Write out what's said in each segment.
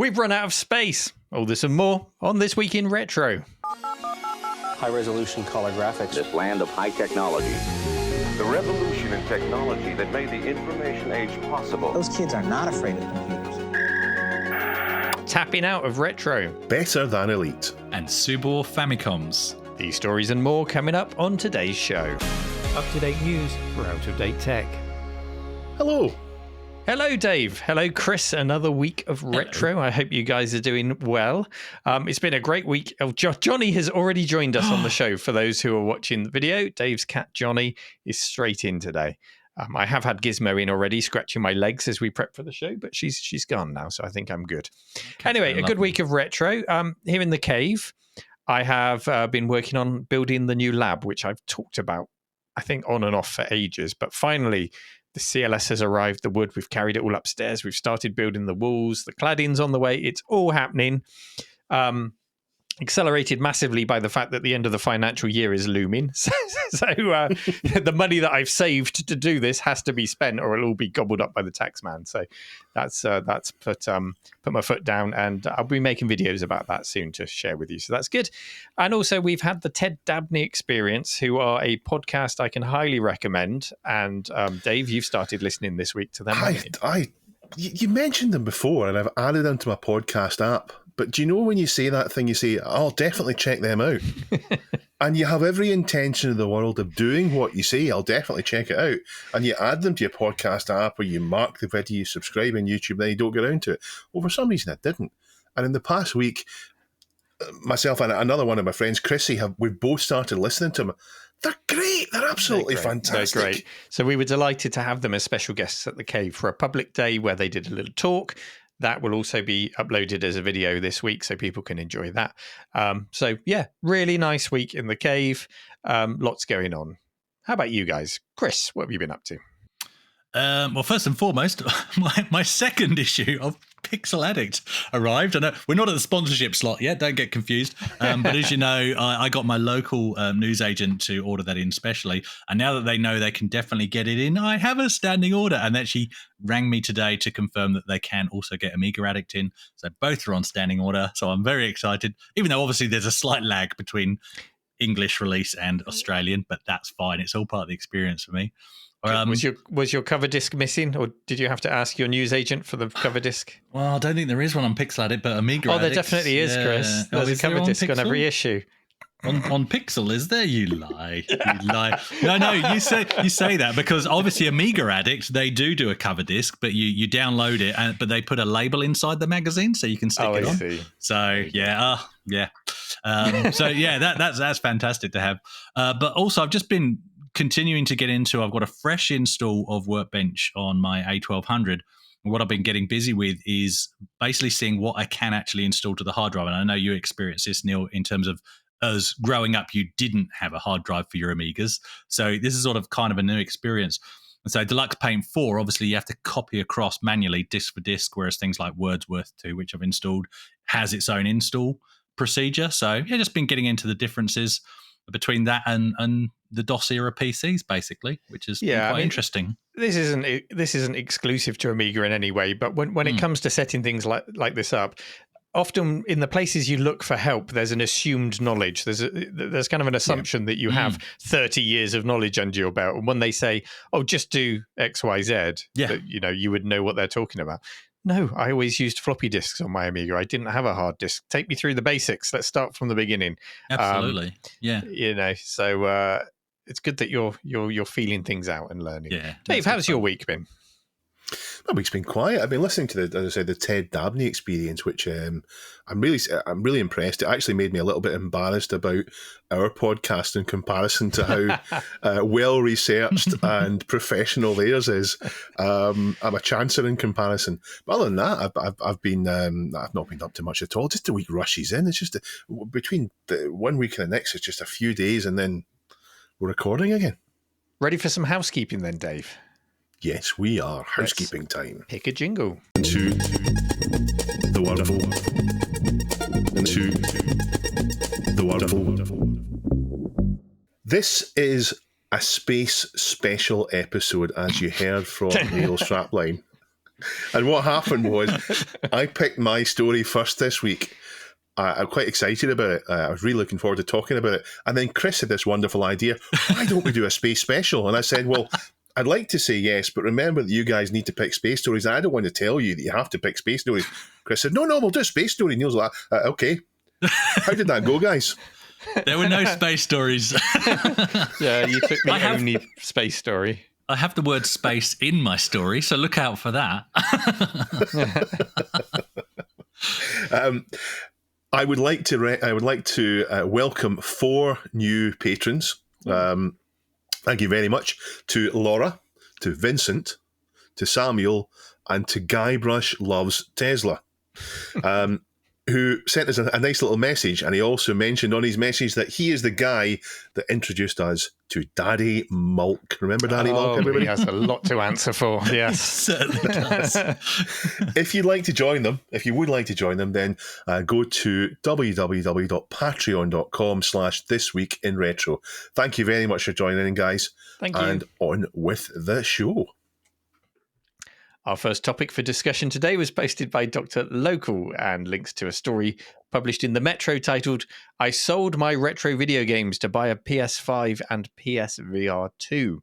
We've run out of space. All this and more on This Week in Retro. High-resolution color graphics. This land of high technology. The revolution in technology that made the information age possible. Those kids are not afraid of computers. Tapping out of retro. Better than Elite. And Subor Famicoms. These stories and more coming up on today's show. Up-to-date news for out-of-date tech. Hello. Hello, Dave. Hello, Chris. Another week of retro. I hope you guys are doing well. It's been a great week. Oh, Johnny has already joined us on the show. For those who are watching the video, Dave's cat, Johnny, is straight in today. I have had Gizmo in already, scratching my legs as we prep for the show, but she's gone now, so I think I'm good. Anyway, a good week of retro. Here in the cave, I have been working on building the new lab, which I've talked about, I think, on and off for ages. But finally, the CLS has arrived, the wood. We've carried it all upstairs. We've started building the walls. The cladding's on the way. It's all happening. Accelerated massively by the fact that the end of the financial year is looming. So the money that I've saved to do this has to be spent or it'll all be gobbled up by the tax man. So that's put my foot down, and I'll be making videos about that soon to share with you. So that's good. And also we've had the Ted Dabney Experience, who are a podcast I can highly recommend. And Dave, you've started listening this week to them. You mentioned them before, and I've added them to my podcast app. But do you know when you say that thing, you say, I'll definitely check them out. And you have every intention in the world of doing what you say, I'll definitely check it out. And you add them to your podcast app, or you mark the video, you subscribe on YouTube, then you don't get around to it. Well, for some reason I didn't. And in the past week, myself and another one of my friends, Chrissy, we've both started listening to them. They're great. They're absolutely fantastic. They're great. So we were delighted to have them as special guests at the Cave for a public day where they did a little talk. That will also be uploaded as a video this week, so people can enjoy that. So, yeah, really nice week in the Cave. Lots going on. How about you guys? Chris, what have you been up to? Well, first and foremost, my second issue of Pixel Addict arrived. I know we're not at the sponsorship slot yet, don't get confused. But as you know, I got my local news agent to order that in specially. And now that they know they can definitely get it in, I have a standing order. And they actually rang me today to confirm that they can also get Amiga Addict in. So both are on standing order. So I'm very excited, even though obviously there's a slight lag between English release and Australian, but that's fine. It's all part of the experience for me. Was your cover disc missing, or did you have to ask your news agent for the cover disc? Well, I don't think there is one on Pixel Addict, but Amiga Addict. There definitely is, Chris. There's a cover disc on every issue. On Pixel, is there? You lie. You lie. No, you say that because obviously Amiga Addict, they do a cover disc, but you download it, but they put a label inside the magazine so you can stick it on. See. So yeah. That's fantastic to have. But also I've just been continuing to get into, I've got a fresh install of Workbench on my A1200. And what I've been getting busy with is basically seeing what I can actually install to the hard drive. And I know you experienced this, Neil, in terms of as growing up, you didn't have a hard drive for your Amigas. So this is sort of kind of a new experience. And so Deluxe Paint 4, obviously you have to copy across manually disc for disc, whereas things like Wordsworth 2, which I've installed, has its own install procedure. So yeah, just been getting into the differences between that and the DOS era PCs, basically, which is quite interesting. This isn't exclusive to Amiga in any way, but when it comes to setting things like this up, often in the places you look for help, there's an assumed knowledge. There's kind of an assumption that you have 30 years of knowledge under your belt, and when they say, "Oh, just do X, Y, Z," that, you would know what they're talking about. No, I always used floppy disks on my Amiga. I didn't have a hard disk. Take me through the basics. Let's start from the beginning. Absolutely, So it's good that you're feeling things out and learning. Yeah, Dave, how's your week been? My week's been quiet. I've been listening to the Ted Dabney Experience, which I'm really impressed. It actually made me a little bit embarrassed about our podcast in comparison to how well researched and professional theirs is. I'm a chancer in comparison. But other than that, I've not been up to much at all. Just the week rushes in. It's just between the 1 week and the next, it's just a few days, and then we're recording again. Ready for some housekeeping then, Dave? Yes, we are. Housekeeping time. Pick a jingle. To the wonderful. To the wonderful. This is a space special episode, as you heard from Neil's strapline. And what happened was I picked my story first this week. I'm quite excited about it. I was really looking forward to talking about it. And then Chris had this wonderful idea, why don't we do a space special? And I said, well, I'd like to say yes, but remember that you guys need to pick space stories. And I don't want to tell you that you have to pick space stories. Chris said, no, we'll do a space story. Neil's like, okay. How did that go, guys? There were no space stories. Yeah, you took the only space story. I have the word space in my story, so look out for that. I would like to welcome 4 new patrons. Thank you very much to Laura, to Vincent, to Samuel, and to Guybrush Loves Tesla, who sent us a nice little message. And he also mentioned on his message that he is the guy that introduced us to Daddy Mulk. Remember Daddy Mulk, everybody? He has a lot to answer for, yes. Certainly does. If you would like to join them, then go to www.patreon.com/thisweekinretro. Thank you very much for joining in, guys. Thank you. And on with the show. Our first topic for discussion today was posted by Dr. Local and links to a story published in the Metro titled, I sold my retro video games to buy a PS5 and PSVR 2.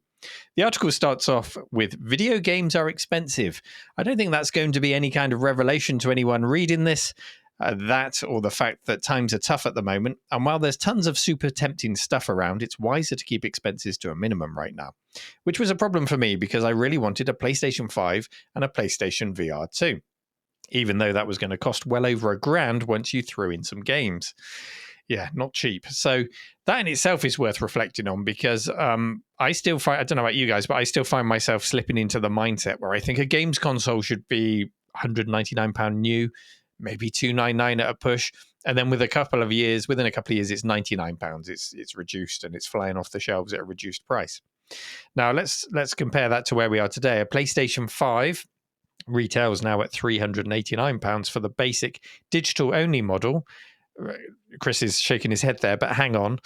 The article starts off with, video games are expensive. I don't think that's going to be any kind of revelation to anyone reading this. That or the fact that times are tough at the moment. And while there's tons of super tempting stuff around, it's wiser to keep expenses to a minimum right now, which was a problem for me because I really wanted a PlayStation 5 and a PlayStation VR 2, even though that was going to cost well over $1,000 once you threw in some games. Yeah, not cheap. So that in itself is worth reflecting on because I still find, I don't know about you guys, but I still find myself slipping into the mindset where I think a games console should be £199 new, maybe $299 at a push, and then within a couple of years, it's £99. It's reduced and it's flying off the shelves at a reduced price. Now let's compare that to where we are today. A PlayStation 5 retails now at £389 for the basic digital only model. Chris is shaking his head there, but hang on.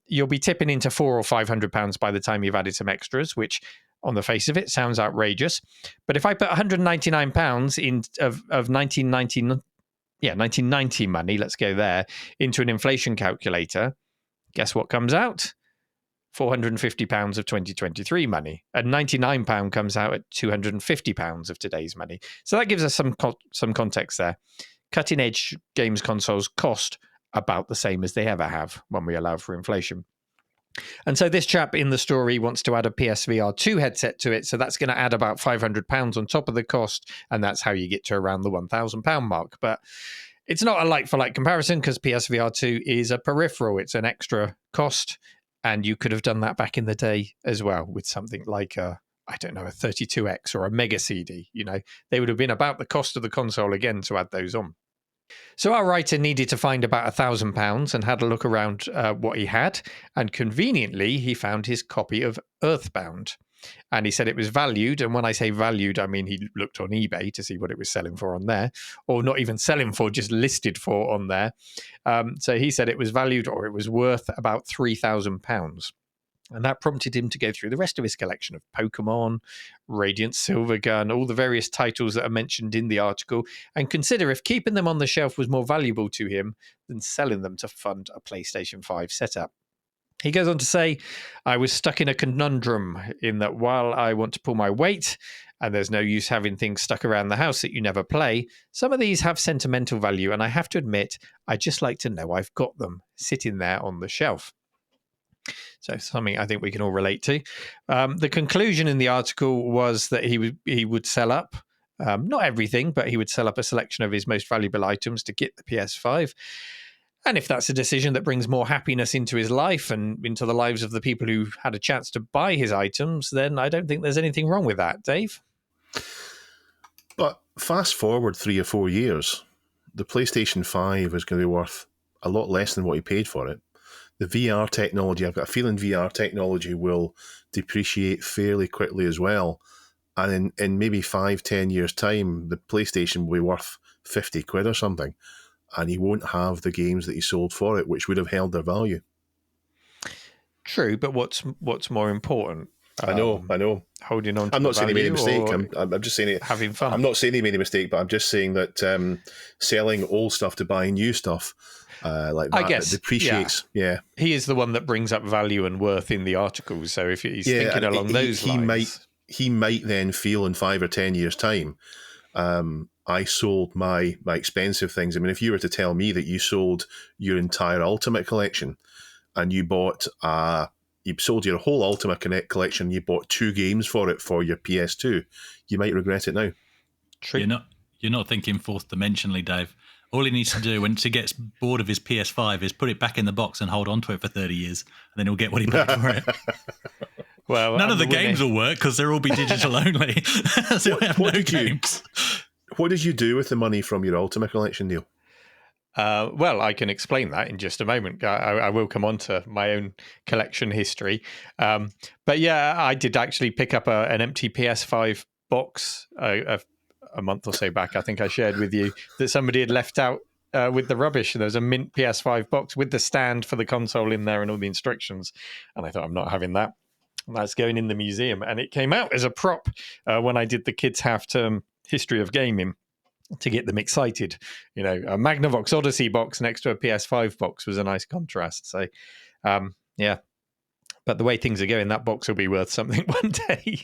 You'll be tipping into £400 or £500 by the time you've added some extras, which on the face of it sounds outrageous. But if I put £199 of 1990 money, let's go there, into an inflation calculator, guess what comes out? £450 of 2023 money. And £99 comes out at £250 of today's money. So that gives us some context there. Cutting edge games consoles cost about the same as they ever have when we allow for inflation. And so this chap in the story wants to add a PSVR 2 headset to it. So that's going to add about £500 on top of the cost. And that's how you get to around the £1,000 mark. But it's not a like-for-like comparison because PSVR 2 is a peripheral. It's an extra cost. And you could have done that back in the day as well with something like a 32X or a Mega CD. You know, they would have been about the cost of the console again to add those on. So our writer needed to find about £1,000 and had a look around what he had. And conveniently, he found his copy of Earthbound. And he said it was valued. And when I say valued, I mean he looked on eBay to see what it was selling for on there. Or not even selling for, just listed for on there. So he said it was valued or it was worth about £3,000. And that prompted him to go through the rest of his collection of Pokemon, Radiant Silvergun, all the various titles that are mentioned in the article, and consider if keeping them on the shelf was more valuable to him than selling them to fund a PlayStation 5 setup. He goes on to say, I was stuck in a conundrum in that while I want to pull my weight, and there's no use having things stuck around the house that you never play, some of these have sentimental value, and I have to admit, I just like to know I've got them sitting there on the shelf. So something I think we can all relate to. The conclusion in the article was that he would sell up, not everything, but he would sell up a selection of his most valuable items to get the PS5. And if that's a decision that brings more happiness into his life and into the lives of the people who had a chance to buy his items, then I don't think there's anything wrong with that, Dave. But fast forward 3 or 4 years, the PlayStation 5 is going to be worth a lot less than what he paid for it. The VR technology, I've got a feeling VR technology will depreciate fairly quickly as well. And in maybe 5-10 years' time, the PlayStation will be worth 50 quid or something. And he won't have the games that he sold for it, which would have held their value. True, but what's more important? I know. Holding on to I'm not saying he made a mistake. or I'm just saying it. having fun. I'm not saying he made a mistake, but I'm just saying that selling old stuff to buy new stuff like that, I guess, that depreciates. Yeah. He is the one that brings up value and worth in the articles. So if he's thinking along those lines, he might then feel in 5 or 10 years' time, I sold my expensive things. I mean, if you were to tell me that you sold your entire Ultimate collection and you bought you sold your whole Ultimate collection, you bought 2 games for it for your PS2, you might regret it now. true. You're not thinking fourth dimensionally, Dave. All he needs to do when he gets bored of his PS5 is put it back in the box and hold on to it for 30 years, and then he'll get what he paid for it. Well, None of the games will work because they'll all be digital only. So we have no games. What did you do with the money from your Ultimate collection, Neil? Well, I can explain that in just a moment. I will come on to my own collection history. But yeah, I did actually pick up an empty PS5 box a month or so back. I think I shared with you that somebody had left out with the rubbish. There was a mint PS5 box with the stand for the console in there and all the instructions. And I thought, I'm not having that. That's going in the museum. And it came out as a prop when I did the kids' half-term history of gaming, to get them excited. You know, a Magnavox Odyssey box next to a PS5 box was a nice contrast. So, yeah. But the way things are going, that box will be worth something one day.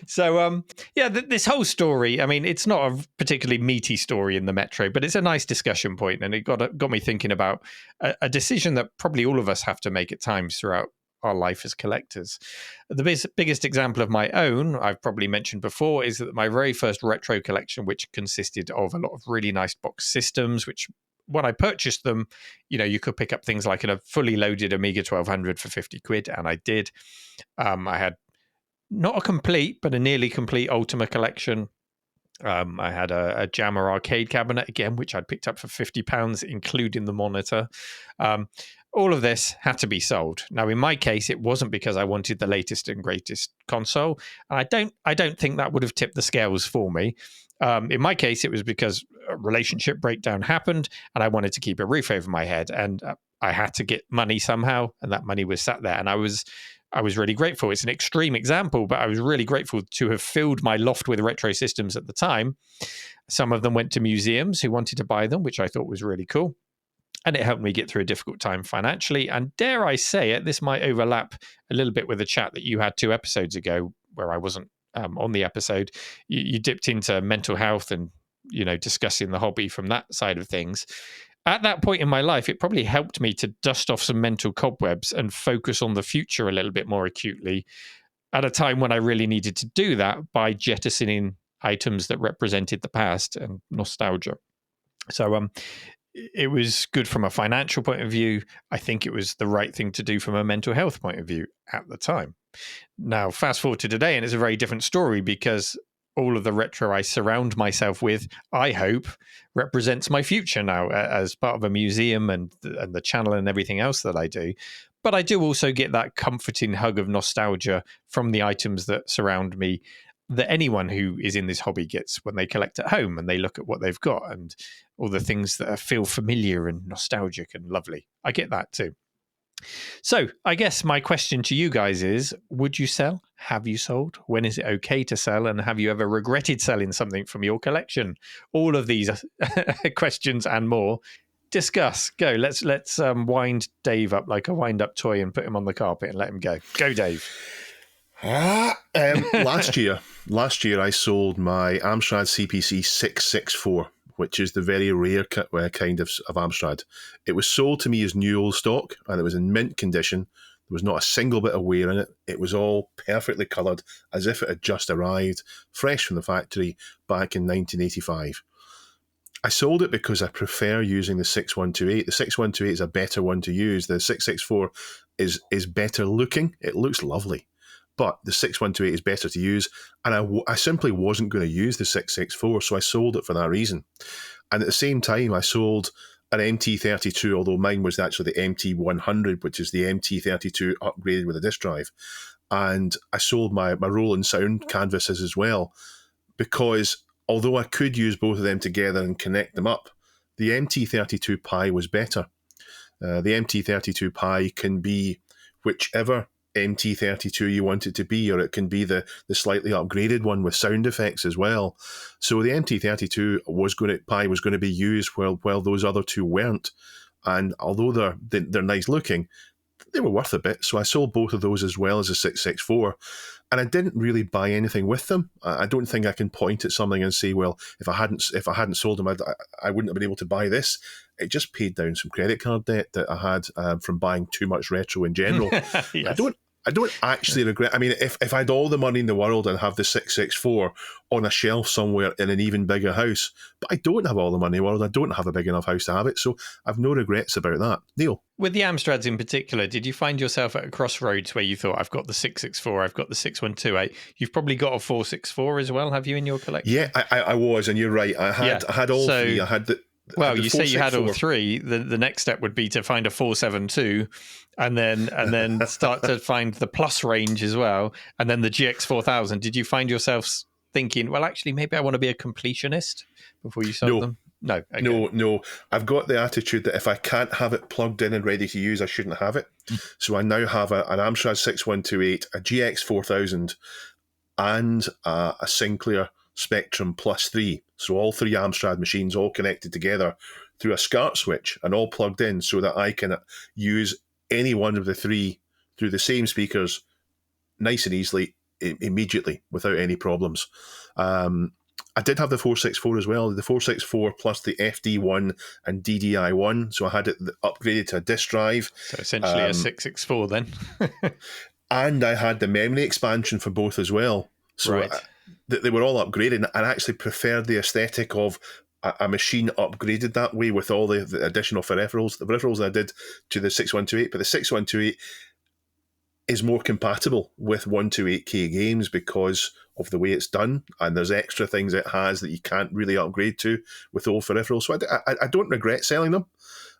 So, this whole story, I mean, it's not a particularly meaty story in the Metro, but it's a nice discussion point, and it got me thinking about a decision that probably all of us have to make at times throughout our life as collectors. The biggest example of my own, I've probably mentioned before, is that my very first retro collection, which consisted of a lot of really nice box systems, which when I purchased them, you know, you could pick up things like a fully loaded Amiga 1200 for 50 quid, and I did. I had not a complete, but a nearly complete Ultima collection. I had a Jammer arcade cabinet, again, which I'd picked up for £50, including the monitor. All of this had to be sold. Now, in my case, it wasn't because I wanted the latest and greatest console. And I don't think that would have tipped the scales for me. In my case, it was because a relationship breakdown happened and I wanted to keep a roof over my head. And I had to get money somehow, and that money was sat there. And I was really grateful. It's an extreme example, but I was really grateful to have filled my loft with retro systems at the time. Some of them went to museums who wanted to buy them, which I thought was really cool. And it helped me get through a difficult time financially. And dare I say it, this might overlap a little bit with a chat that you had 2 episodes ago where I wasn't on the episode. You dipped into mental health and, you know, discussing the hobby from that side of things. At that point in my life, it probably helped me to dust off some mental cobwebs and focus on the future a little bit more acutely at a time when I really needed to do that by jettisoning items that represented the past and nostalgia. So, it was good from a financial point of view. I think it was the right thing to do from a mental health point of view at the time. Now, fast forward to today, and it's a very different story because all of the retro I surround myself with, I hope, represents my future now as part of a museum and the channel and everything else that I do. But I do also get that comforting hug of nostalgia from the items that surround me that anyone who is in this hobby gets when they collect at home and they look at what they've got and all the things that feel familiar and nostalgic and lovely. I get that too. So I guess my question to you guys is, would you sell? Have you sold? When is it okay to sell? And have you ever regretted selling something from your collection? All of these questions and more. Discuss. Go. Let's wind Dave up like a wind-up toy and put him on the carpet and let him go. Go, Dave. Last year I sold my Amstrad CPC 664, which is the very rare kind of Amstrad. It was sold to me as new old stock, and it was in mint condition. There was not a single bit of wear in it. It was all perfectly coloured, as if it had just arrived, fresh from the factory, back in 1985. I sold it because I prefer using the 6128. The 6128 is a better one to use. The 664 is better looking. It looks lovely. But the 6128 is better to use, and I simply wasn't going to use the 664, so I sold it for that reason. And at the same time, I sold an MT32, although mine was actually the MT100, which is the MT32 upgraded with a disk drive. And I sold my Roland Sound canvases as well, because although I could use both of them together and connect them up, the MT32 Pi was better. The MT32 Pi can be whichever MT32 you want it to be, or it can be the slightly upgraded one with sound effects as well. So the MT32 was going to be used while those other two weren't. And although they're nice looking, they were worth a bit. So I sold both of those as well as a 664. And I didn't really buy anything with them. I don't think I can point at something and say, well, if I hadn't sold them, I wouldn't have been able to buy this. It just paid down some credit card debt that I had from buying too much retro in general. Yes. I don't actually regret. I mean, if I had all the money in the world and have the 664 on a shelf somewhere in an even bigger house, but I don't have all the money in the world. I don't have a big enough house to have it, so I've no regrets about that. Neil? With the Amstrads in particular, did you find yourself at a crossroads where you thought, I've got the 664, I've got the 6128? You've probably got a 464 as well, have you, in your collection? Yeah, I was, and you're right. I had all three. I had the... Well, you say you had all three. The next step would be to find a 472, and then start to find the plus range as well, and then the GX 4000. Did you find yourself thinking, well, actually, maybe I want to be a completionist before you sold them? No. Okay. No. I've got the attitude that if I can't have it plugged in and ready to use, I shouldn't have it. So I now have an Amstrad 6128, a GX 4000, and a Sinclair Spectrum Plus 3. So all three Amstrad machines all connected together through a SCART switch and all plugged in so that I can use any one of the three through the same speakers nice and easily, immediately, without any problems. I did have the 464 as well, the 464 plus the FD1 and DDI1. So I had it upgraded to a disk drive. So essentially a 664 then. And I had the memory expansion for both as well. So right. They were all upgraded, and I actually preferred the aesthetic of a machine upgraded that way with all the additional peripherals that I did to the 6128. But the 6128 is more compatible with 128K games because of the way it's done, and there's extra things it has that you can't really upgrade to with old peripherals. So I don't regret selling them.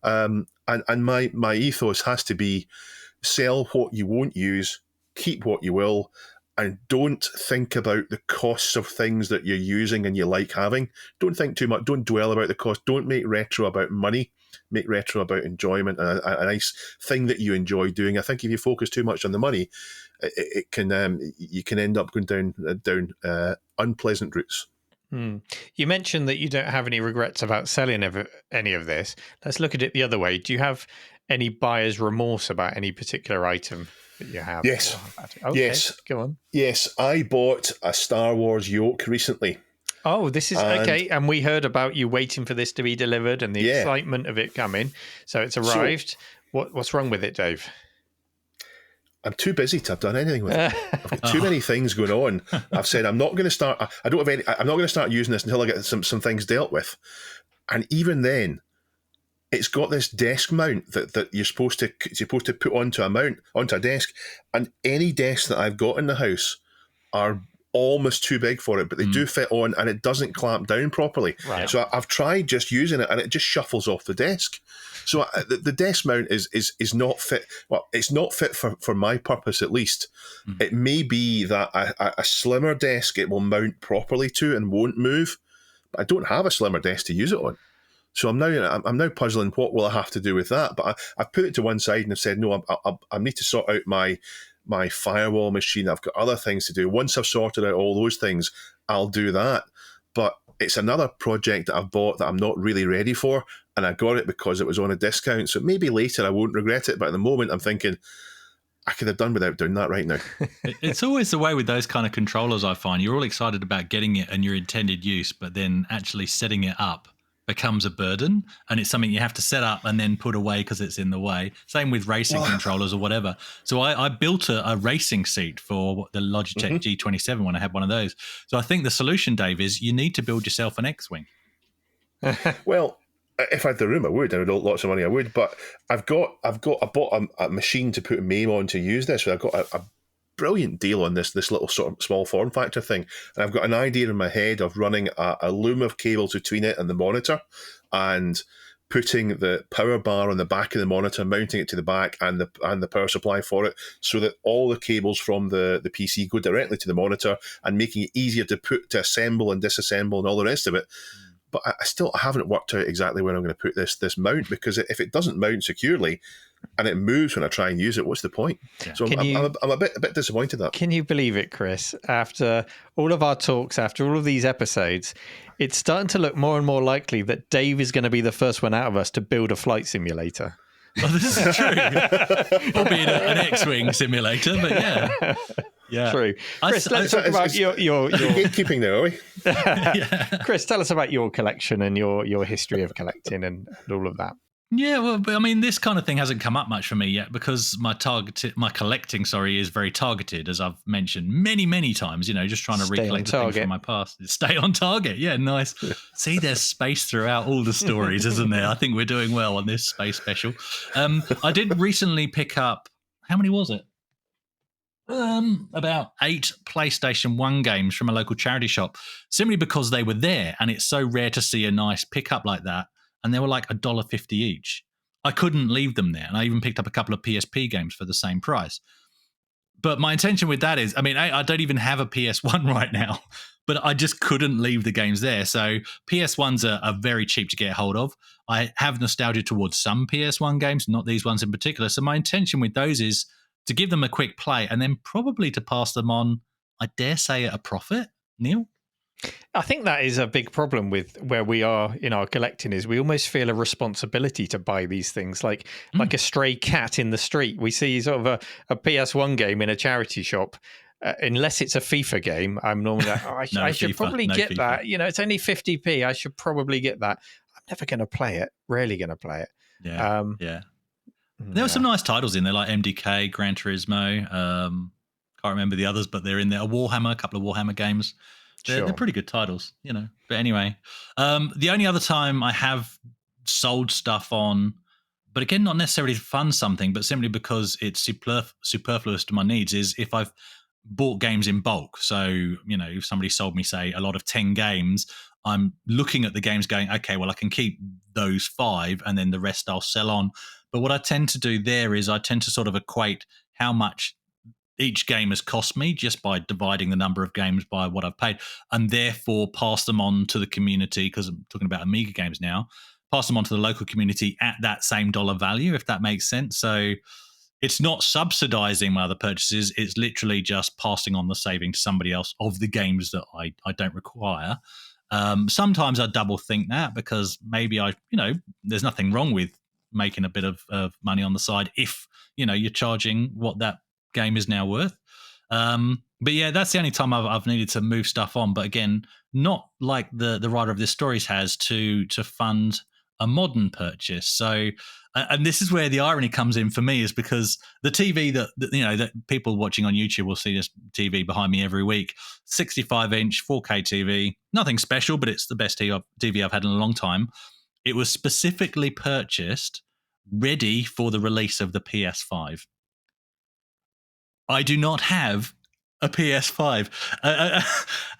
And my ethos has to be sell what you won't use, keep what you will, and don't think about the costs of things that you're using and you like having. Don't think too much. Don't dwell about the cost. Don't make retro about money. Make retro about enjoyment and a nice thing that you enjoy doing. I think if you focus too much on the money, it can you can end up going down unpleasant routes. You mentioned that you don't have any regrets about selling any of this. Let's look at it the other way. Do you have any buyer's remorse about any particular item that you have? Yes. Okay, yes. Go on. Yes, I bought a Star Wars yoke recently. Oh, this is okay. And we heard about you waiting for this to be delivered and the excitement of it coming. So it's arrived. What's wrong with it, Dave? I'm too busy to have done anything with it. I've got too many things going on. I've said I'm not going to start. I'm not going to start using this until I get some things dealt with. And even then, it's got this desk mount that you're supposed to put onto a desk. And any desks that I've got in the house are almost too big for it, but they do fit on, and it doesn't clamp down properly. Right. So I've tried just using it, and it just shuffles off the desk. So the desk mount is not fit. Well, it's not fit for my purpose, at least. It may be that a slimmer desk it will mount properly to and won't move, but I don't have a slimmer desk to use it on. So I'm now puzzling what will I have to do with that. But I've put it to one side and I've said no. I need to sort out my firewall machine. I've got other things to do. Once I've sorted out all those things, I'll do that. But it's another project that I've bought that I'm not really ready for, and I got it because it was on a discount. So maybe later I won't regret it, but at the moment I'm thinking I could have done without doing that right now. It's always the way with those kind of controllers, I find. You're all excited about getting it and your intended use, but then actually setting it up becomes a burden, and it's something you have to set up and then put away because it's in the way. Same with racing controllers or whatever. So I built a racing seat for the Logitech G27 when I had one of those. So I think the solution, Dave, is you need to build yourself an X-Wing. Well, if I had the room, I would. I would lots of money, I would. But I bought a machine to put MAME on to use this. So I've got a brilliant deal on this little sort of small form factor thing, and I've got an idea in my head of running a loom of cables between it and the monitor, and putting the power bar on the back of the monitor, mounting it to the back, and the power supply for it, so that all the cables from the PC go directly to the monitor, and making it easier to assemble and disassemble and all the rest of it. but I still haven't worked out exactly where I'm going to put this mount, because if it doesn't mount securely and it moves when I try and use it, what's the point? Yeah. So I'm a bit disappointed that. Can you believe it, Chris? After all of our talks, after all of these episodes, it's starting to look more and more likely that Dave is going to be the first one out of us to build a flight simulator. Well, this is true. Albeit an X-Wing simulator, but yeah. Yeah. True. Chris, let's talk about your gatekeeping now, are we? Yeah. Chris, tell us about your collection and your history of collecting and all of that. Yeah, well, I mean, this kind of thing hasn't come up much for me yet, because my collecting, is very targeted, as I've mentioned many times. Just trying to recollect the things from my past. Stay on target. Yeah, nice. See, there's space throughout all the stories, isn't there? I think we're doing well on this space special. I did recently pick up, how many was it? About 8 PlayStation 1 games from a local charity shop, simply because they were there, and it's so rare to see a nice pickup like that. And they were like $1.50 each. I couldn't leave them there. And I even picked up a couple of PSP games for the same price. But my intention with that is, I mean, I don't even have a PS1 right now, but I just couldn't leave the games there. So PS1s are very cheap to get hold of. I have nostalgia towards some PS1 games, not these ones in particular. So my intention with those is to give them a quick play and then probably to pass them on, I dare say, at a profit. Neil? I think that is a big problem with where we are in our collecting, is we almost feel a responsibility to buy these things like a stray cat in the street. We see sort of a PS1 game in a charity shop. Unless it's a FIFA game, I'm normally like, I should probably get FIFA. That. It's only 50p. I should probably get that. I'm never going to play it. Rarely going to play it. Yeah. There were some nice titles in there, like MDK, Gran Turismo. Can't remember the others, but they're in there. A couple of Warhammer games. They're pretty good titles, But anyway, the only other time I have sold stuff on, but again, not necessarily to fund something, but simply because it's superfluous to my needs, is if I've bought games in bulk. So, if somebody sold me, say, a lot of 10 games, I'm looking at the games going, okay, well, I can keep those 5 and then the rest I'll sell on. But what I tend to do there is I tend to sort of equate how much each game has cost me just by dividing the number of games by what I've paid, and therefore pass them on to the community, because I'm talking about Amiga games now, pass them on to the local community at that same dollar value, if that makes sense. So it's not subsidizing my other purchases. It's literally just passing on the saving to somebody else of the games that I don't require. Sometimes I double think that, because maybe there's nothing wrong with making a bit of money on the side if, you're charging what that game is now worth. But yeah, that's the only time I've needed to move stuff on. But again, not like the writer of this stories has to fund a modern purchase. So, and this is where the irony comes in for me, is because the TV that people watching on YouTube will see this TV behind me every week, 65-inch 4K TV, nothing special, but it's the best TV I've had in a long time. It was specifically purchased ready for the release of the PS5. I do not have a PS5.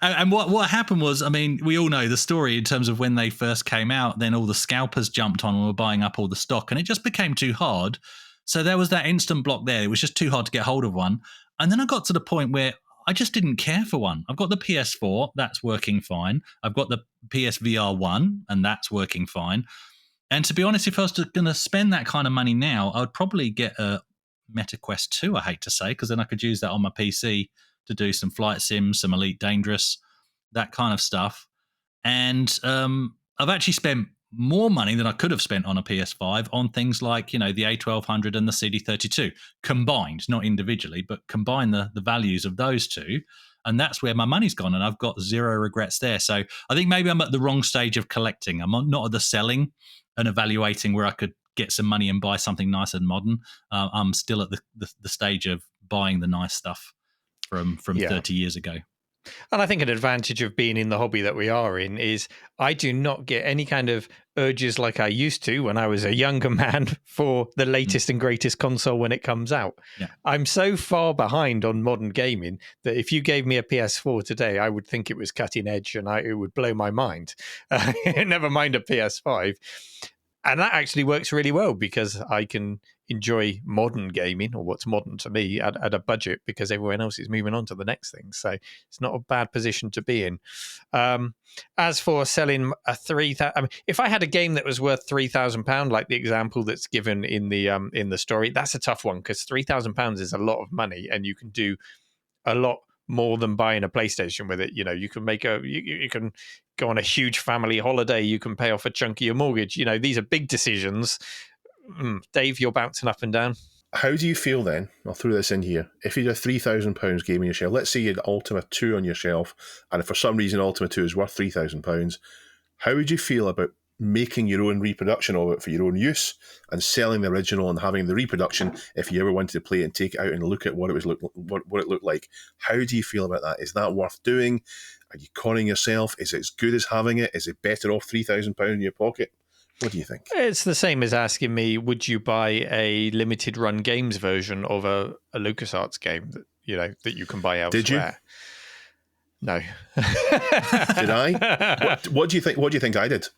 And what happened was, I mean, we all know the story in terms of when they first came out, then all the scalpers jumped on and were buying up all the stock, and it just became too hard. So there was that instant block there. It was just too hard to get hold of one. And then I got to the point where I just didn't care for one. I've got the PS4, that's working fine. I've got the PSVR 1, and that's working fine. And to be honest, if I was going to spend that kind of money now, I would probably get a Meta Quest 2, I hate to say, because then I could use that on my PC to do some flight sims, some Elite Dangerous, that kind of stuff. And I've actually spent more money than I could have spent on a PS5 on things like, the A1200 and the CD32 combined, not individually, but combine the values of those two. And that's where my money's gone, and I've got zero regrets there. So I think maybe I'm at the wrong stage of collecting. I'm not at the selling and evaluating where I could get some money and buy something nice and modern. I'm still at the stage of buying the nice stuff from 30 years ago. And I think an advantage of being in the hobby that we are in is I do not get any kind of urges like I used to when I was a younger man for the latest and greatest console when it comes out. Yeah. I'm so far behind on modern gaming that if you gave me a PS4 today, I would think it was cutting edge and it would blow my mind. Never mind a PS5. And that actually works really well because I can enjoy modern gaming, or what's modern to me, at a budget, because everyone else is moving on to the next thing. So it's not a bad position to be in. As for selling a 3,000, I mean, if I had a game that was worth £3,000, like the example that's given in the story, that's a tough one, because £3,000 is a lot of money, and you can do a lot more than buying a PlayStation with it. You know, you can make you can go on a huge family holiday. You can pay off a chunk of your mortgage. You know, these are big decisions. Dave, you're bouncing up and down. How do you feel then? I'll throw this in here. If you had a £3,000 game on your shelf, let's say you had Ultima 2 on your shelf, and if for some reason Ultima 2 is worth £3,000, how would you feel about making your own reproduction of it for your own use and selling the original and having the reproduction if you ever wanted to play it and take it out and look at what it looked like? How do you feel about that? Is that worth doing? Are you conning yourself? Is it as good as having it? Is it better off £3,000 in your pocket? What do you think? It's the same as asking me, would you buy a limited run games version of a LucasArts game that you can buy elsewhere? Did you? No. Did I? What do you think? What do you think I did?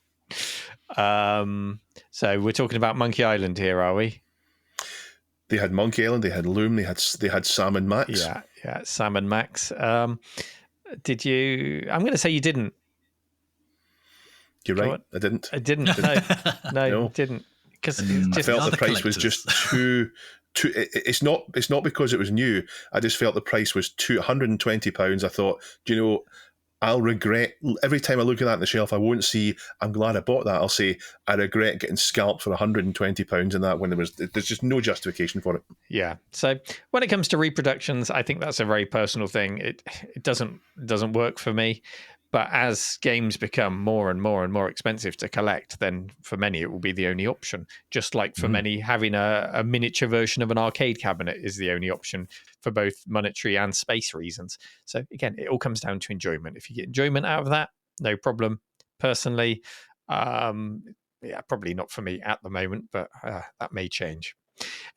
So we're talking about Monkey Island here, are we? They had Monkey Island, they had Loom, they had Sam and Max. Yeah, Sam and Max. Did you? I'm going to say you didn't. You're right. I didn't. No, didn't. Because I felt the price was just too. It's not because it was new. I just felt the price was £120. I thought, I'll regret every time I look at that on the shelf. I won't see, I'm glad I bought that. I'll say, I regret getting scalped for £120 in that when there's just no justification for it. Yeah. So when it comes to reproductions, I think that's a very personal thing. It doesn't work for me. But as games become more and more and more expensive to collect, then for many it will be the only option. Just like for many, having a miniature version of an arcade cabinet is the only option for both monetary and space reasons. So again, it all comes down to enjoyment. If you get enjoyment out of that, no problem. Personally, probably not for me at the moment, but that may change.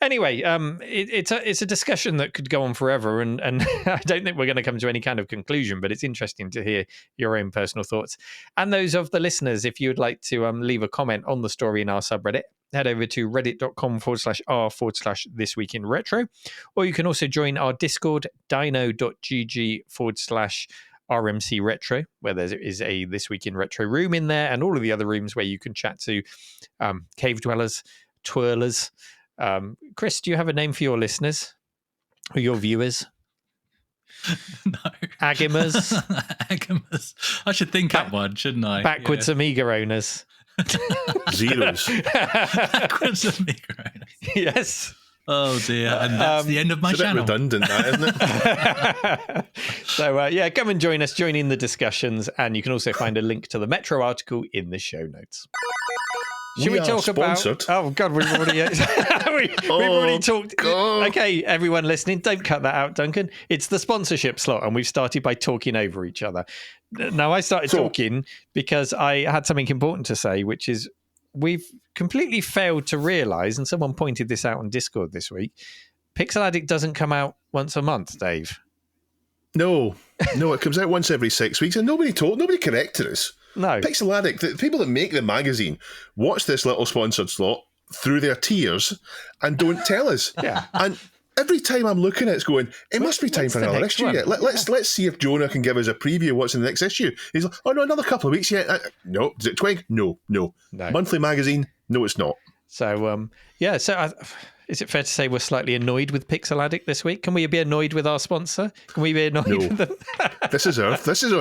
Anyway, it's a discussion that could go on forever, and I don't think we're going to come to any kind of conclusion, but it's interesting to hear your own personal thoughts and those of the listeners. If you would like to leave a comment on the story in our subreddit, head over to reddit.com/r/thisweekinretro, or you can also join our Discord, dino.gg/RMC Retro, where there is a This Week in Retro room in there, and all of the other rooms where you can chat to cave dwellers, twirlers. Chris, do you have a name for your listeners or your viewers? No. Agimas? Agimas. I should think up one, shouldn't I? Backwards Amiga owners. Zeros. Backwards Amiga owners. Yes. Oh dear, and that's the end of my channel. It's a bit redundant, that, isn't it? So come and join us, join in the discussions, and you can also find a link to the Metro article in the show notes. Should we talk sponsored. about? Oh God, we've already we've already talked. God. Okay, everyone listening, don't cut that out, Duncan. It's the sponsorship slot, and we've started by talking over each other. Now I started talking because I had something important to say, which is we've completely failed to realise, and someone pointed this out on Discord this week. Pixel Addict doesn't come out once a month, Dave. No, it comes out once every 6 weeks, and nobody corrected us. No. Pixel Addict, the people that make the magazine, watch this little sponsored slot through their tears and don't tell us. Yeah. And every time I'm looking at it, going, it must be time for another issue yet. Let's see if Jonah can give us a preview of what's in the next issue. He's like, oh no, another couple of weeks yet. No. Is it Twig? No. Monthly magazine? No, it's not. So, is it fair to say we're slightly annoyed with Pixel Addict this week? Can we be annoyed with our sponsor? Can we be annoyed with them? This is on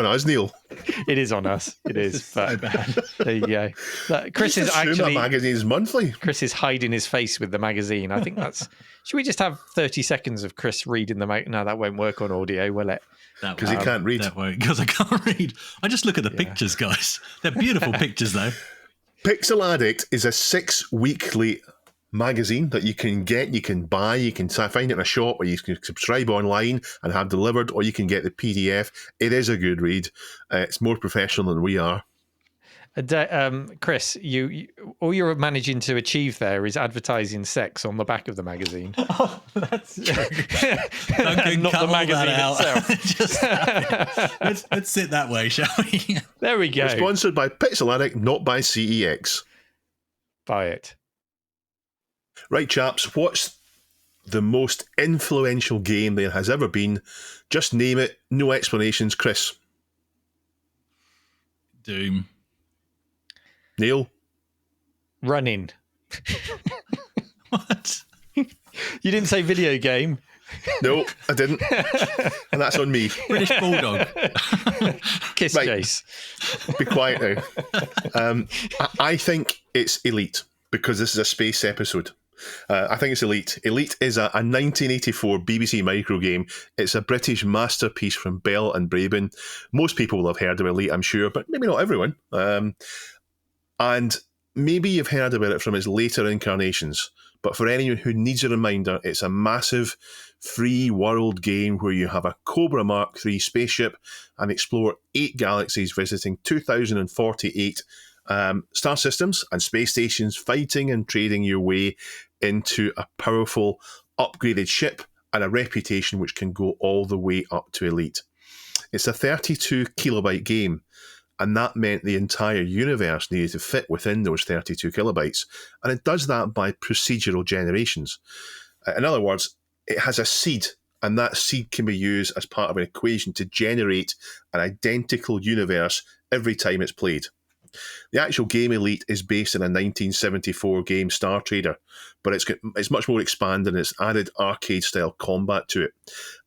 us, Neil. It is on us. It is. So bad. There you go. Chris is actually... that magazine is monthly. Chris is hiding his face with the magazine. I think that's... Should we just have 30 seconds of Chris reading the magazine? No, that won't work on audio, will it? Because he can't read. That won't, because I can't read. I just look at the pictures, guys. They're beautiful pictures, though. Pixel Addict is a 6-weekly magazine that you can get, you can buy, you can find it in a shop, or you can subscribe online and have delivered, or you can get the PDF. It is a good read. It's more professional than we are. Chris, you all you're managing to achieve there is advertising sex on the back of the magazine. Oh, that's true. Duncan, not cut the magazine all that itself. Just, let's sit that way, shall we? There we go. We're sponsored by Pixel Addict, not by CEX. Buy it. Right, chaps, what's the most influential game there has ever been? Just name it, no explanations. Chris? Doom. Neil? Running. What? You didn't say video game. No, I didn't. And that's on me. British Bulldog. Kiss Right. Jace. Be quiet now. I think it's Elite, because this is a space episode. I think it's Elite. Elite is a 1984 BBC micro game. It's a British masterpiece from Bell and Braben. Most people will have heard of Elite, I'm sure, but maybe not everyone. And maybe you've heard about it from its later incarnations. But for anyone who needs a reminder, it's a massive free world game where you have a Cobra Mark III spaceship and explore 8 galaxies, visiting 2,048 star systems and space stations, fighting and trading your way into a powerful upgraded ship and a reputation which can go all the way up to Elite. It's a 32 kilobyte game, and that meant the entire universe needed to fit within those 32 kilobytes. And it does that by procedural generations. In other words, it has a seed, and that seed can be used as part of an equation to generate an identical universe every time it's played. The actual game Elite is based on a 1974 game Star Trader, but it's much more expanded and it's added arcade-style combat to it.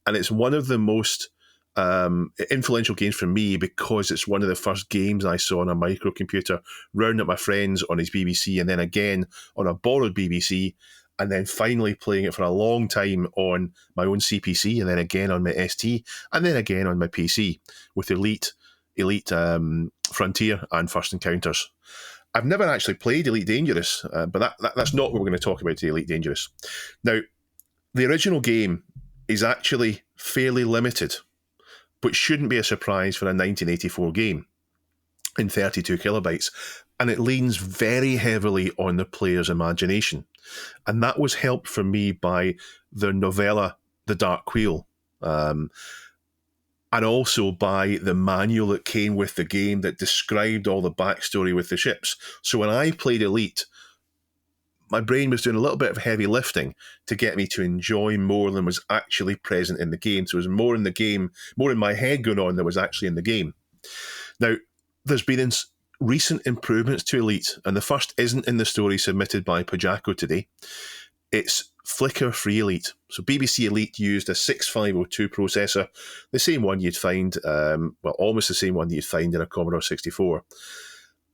And it's one of the most influential games for me because it's one of the first games I saw on a microcomputer, rounding up my friends on his BBC, and then again on a borrowed BBC, and then finally playing it for a long time on my own CPC, and then again on my ST, and then again on my PC with Elite Frontier and First Encounters. I've never actually played Elite Dangerous, but that's not what we're going to talk about today, Elite Dangerous. Now, the original game is actually fairly limited, but shouldn't be a surprise for a 1984 game in 32 kilobytes. And it leans very heavily on the player's imagination. And that was helped for me by the novella, The Dark Wheel, and also by the manual that came with the game that described all the backstory with the ships. So when I played Elite, my brain was doing a little bit of heavy lifting to get me to enjoy more than was actually present in the game. So it was more in the game, more in my head going on than was actually in the game. Now, there's been recent improvements to Elite, and the first isn't in the story submitted by Pajako today. It's flicker-free Elite. So BBC Elite used a 6502 processor, the same one you'd find, almost the same one that you'd find in a Commodore 64.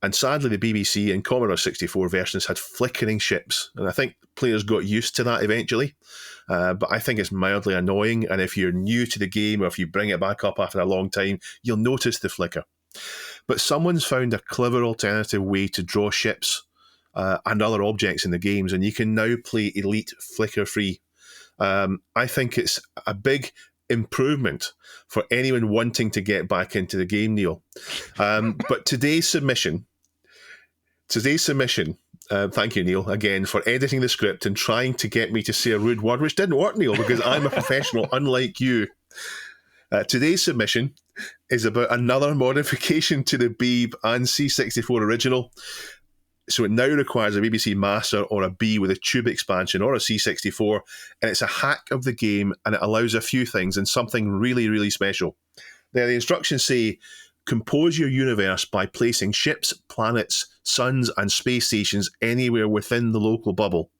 And sadly, the BBC and Commodore 64 versions had flickering ships. And I think players got used to that eventually. But I think it's mildly annoying. And if you're new to the game, or if you bring it back up after a long time, you'll notice the flicker. But someone's found a clever alternative way to draw ships and other objects in the games. And you can now play Elite flicker-free. I think it's a big improvement for anyone wanting to get back into the game, Neil. But today's submission, thank you, Neil, again, for editing the script and trying to get me to say a rude word, which didn't work, Neil, because I'm a professional, unlike you. Today's submission is about another modification to the Beeb and C64 original. So it now requires a BBC Master or a B with a tube expansion or a C64, and it's a hack of the game, and it allows a few things and something really, really special. Now, the instructions say, compose your universe by placing ships, planets, suns, and space stations anywhere within the local bubble,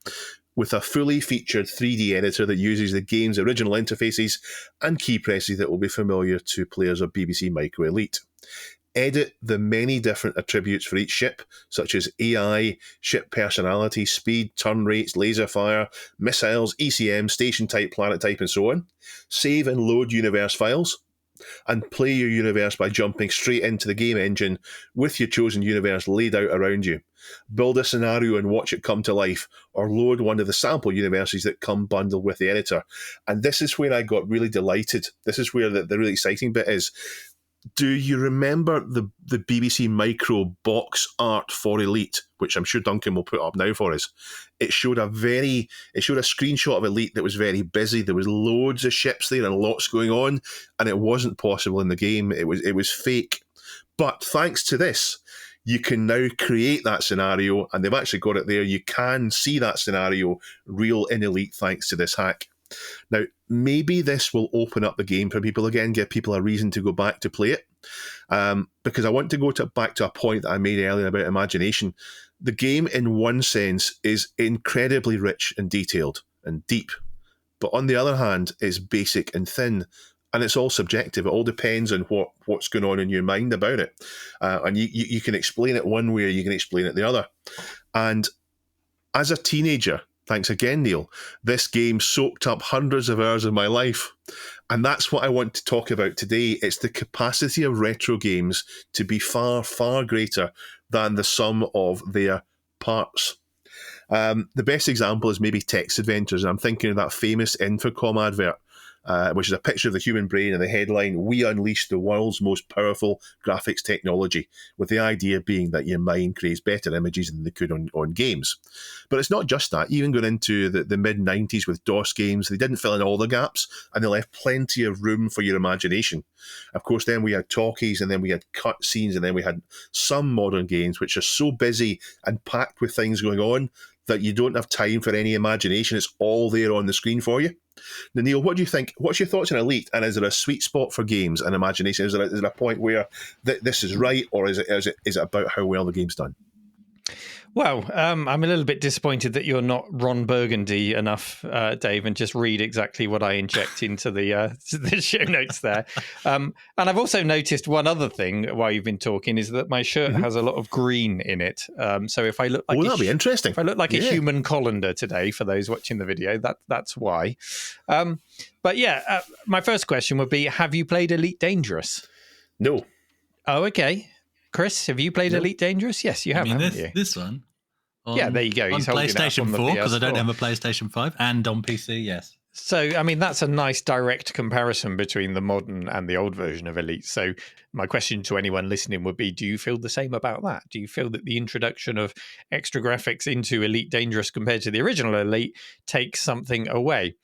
with a fully featured 3D editor that uses the game's original interfaces and key presses that will be familiar to players of BBC Micro Elite. Edit the many different attributes for each ship, such as AI, ship personality, speed, turn rates, laser fire, missiles, ECM, station type, planet type, and so on. Save and load universe files, and play your universe by jumping straight into the game engine with your chosen universe laid out around you. Build a scenario and watch it come to life, or load one of the sample universes that come bundled with the editor. And this is where I got really delighted. This is where the really exciting bit is. Do you remember the BBC Micro box art for Elite, which I'm sure Duncan will put up now for us? It showed a screenshot of Elite that was very busy. There was loads of ships there and lots going on, and it wasn't possible in the game. It was fake. But thanks to this, you can now create that scenario, and they've actually got it there. You can see that scenario real in Elite thanks to this hack. Now, maybe this will open up the game for people again, give people a reason to go back to play it. Because I want to go back to a point that I made earlier about imagination. The game, in one sense, is incredibly rich and detailed and deep. But on the other hand, it's basic and thin. And it's all subjective. It all depends on what's going on in your mind about it. And you can explain it one way or you can explain it the other. And as a teenager, thanks again, Neil, this game soaked up hundreds of hours of my life. And that's what I want to talk about today. It's the capacity of retro games to be far, far greater than the sum of their parts. The best example is maybe Text Adventures. I'm thinking of that famous Infocom advert, which is a picture of the human brain and the headline, "We unleash the world's most powerful graphics technology," with the idea being that your mind creates better images than they could on games. But it's not just that. Even going into the mid-90s with DOS games, they didn't fill in all the gaps, and they left plenty of room for your imagination. Of course, then we had talkies, and then we had cutscenes, and then we had some modern games which are so busy and packed with things going on that you don't have time for any imagination. It's all there on the screen for you. Now, Neil, what do you think? What's your thoughts on Elite? And is there a sweet spot for games and imagination? Is there a point where this is right, or is it about how well the game's done? Well, I'm a little bit disappointed that you're not Ron Burgundy enough, Dave, and just read exactly what I inject into the show notes there. And I've also noticed one other thing while you've been talking is that my shirt has a lot of green in it. So if I look like that'll be interesting. If I look like a human colander today, for those watching the video, that's why. But yeah, my first question would be: have you played Elite Dangerous? No. Oh, okay. Chris, have you played Elite Dangerous? Yes, you have, haven't you? This one? Yeah, there you go. On He's holding PlayStation it up on 4, because I don't PS4. have a PlayStation 5, and on PC, yes. So, I mean, that's a nice direct comparison between the modern and the old version of Elite. So my question to anyone listening would be, do you feel the same about that? Do you feel that the introduction of extra graphics into Elite Dangerous compared to the original Elite takes something away?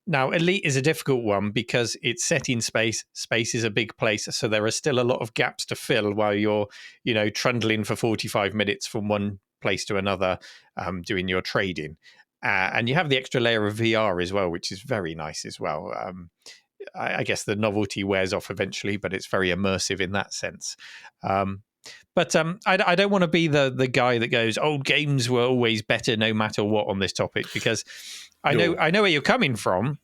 Now, Elite is a difficult one because it's set in space. Space is a big place, so there are still a lot of gaps to fill while you're, trundling for 45 minutes from one place to another, doing your trading. And you have the extra layer of VR as well, which is very nice as well. I guess the novelty wears off eventually, but it's very immersive in that sense. But I don't want to be the guy that goes, old games were always better no matter what on this topic, because I know where you're coming from.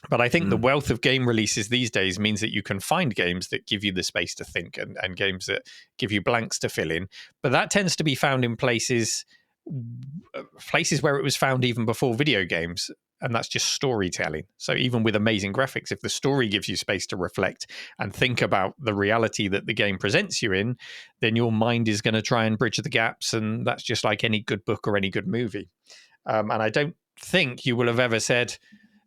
But I think the wealth of game releases these days means that you can find games that give you the space to think and games that give you blanks to fill in. But that tends to be found in places where it was found even before video games. And that's just storytelling. So even with amazing graphics, if the story gives you space to reflect and think about the reality that the game presents you in, then your mind is going to try and bridge the gaps. And that's just like any good book or any good movie. And I don't think you will have ever said,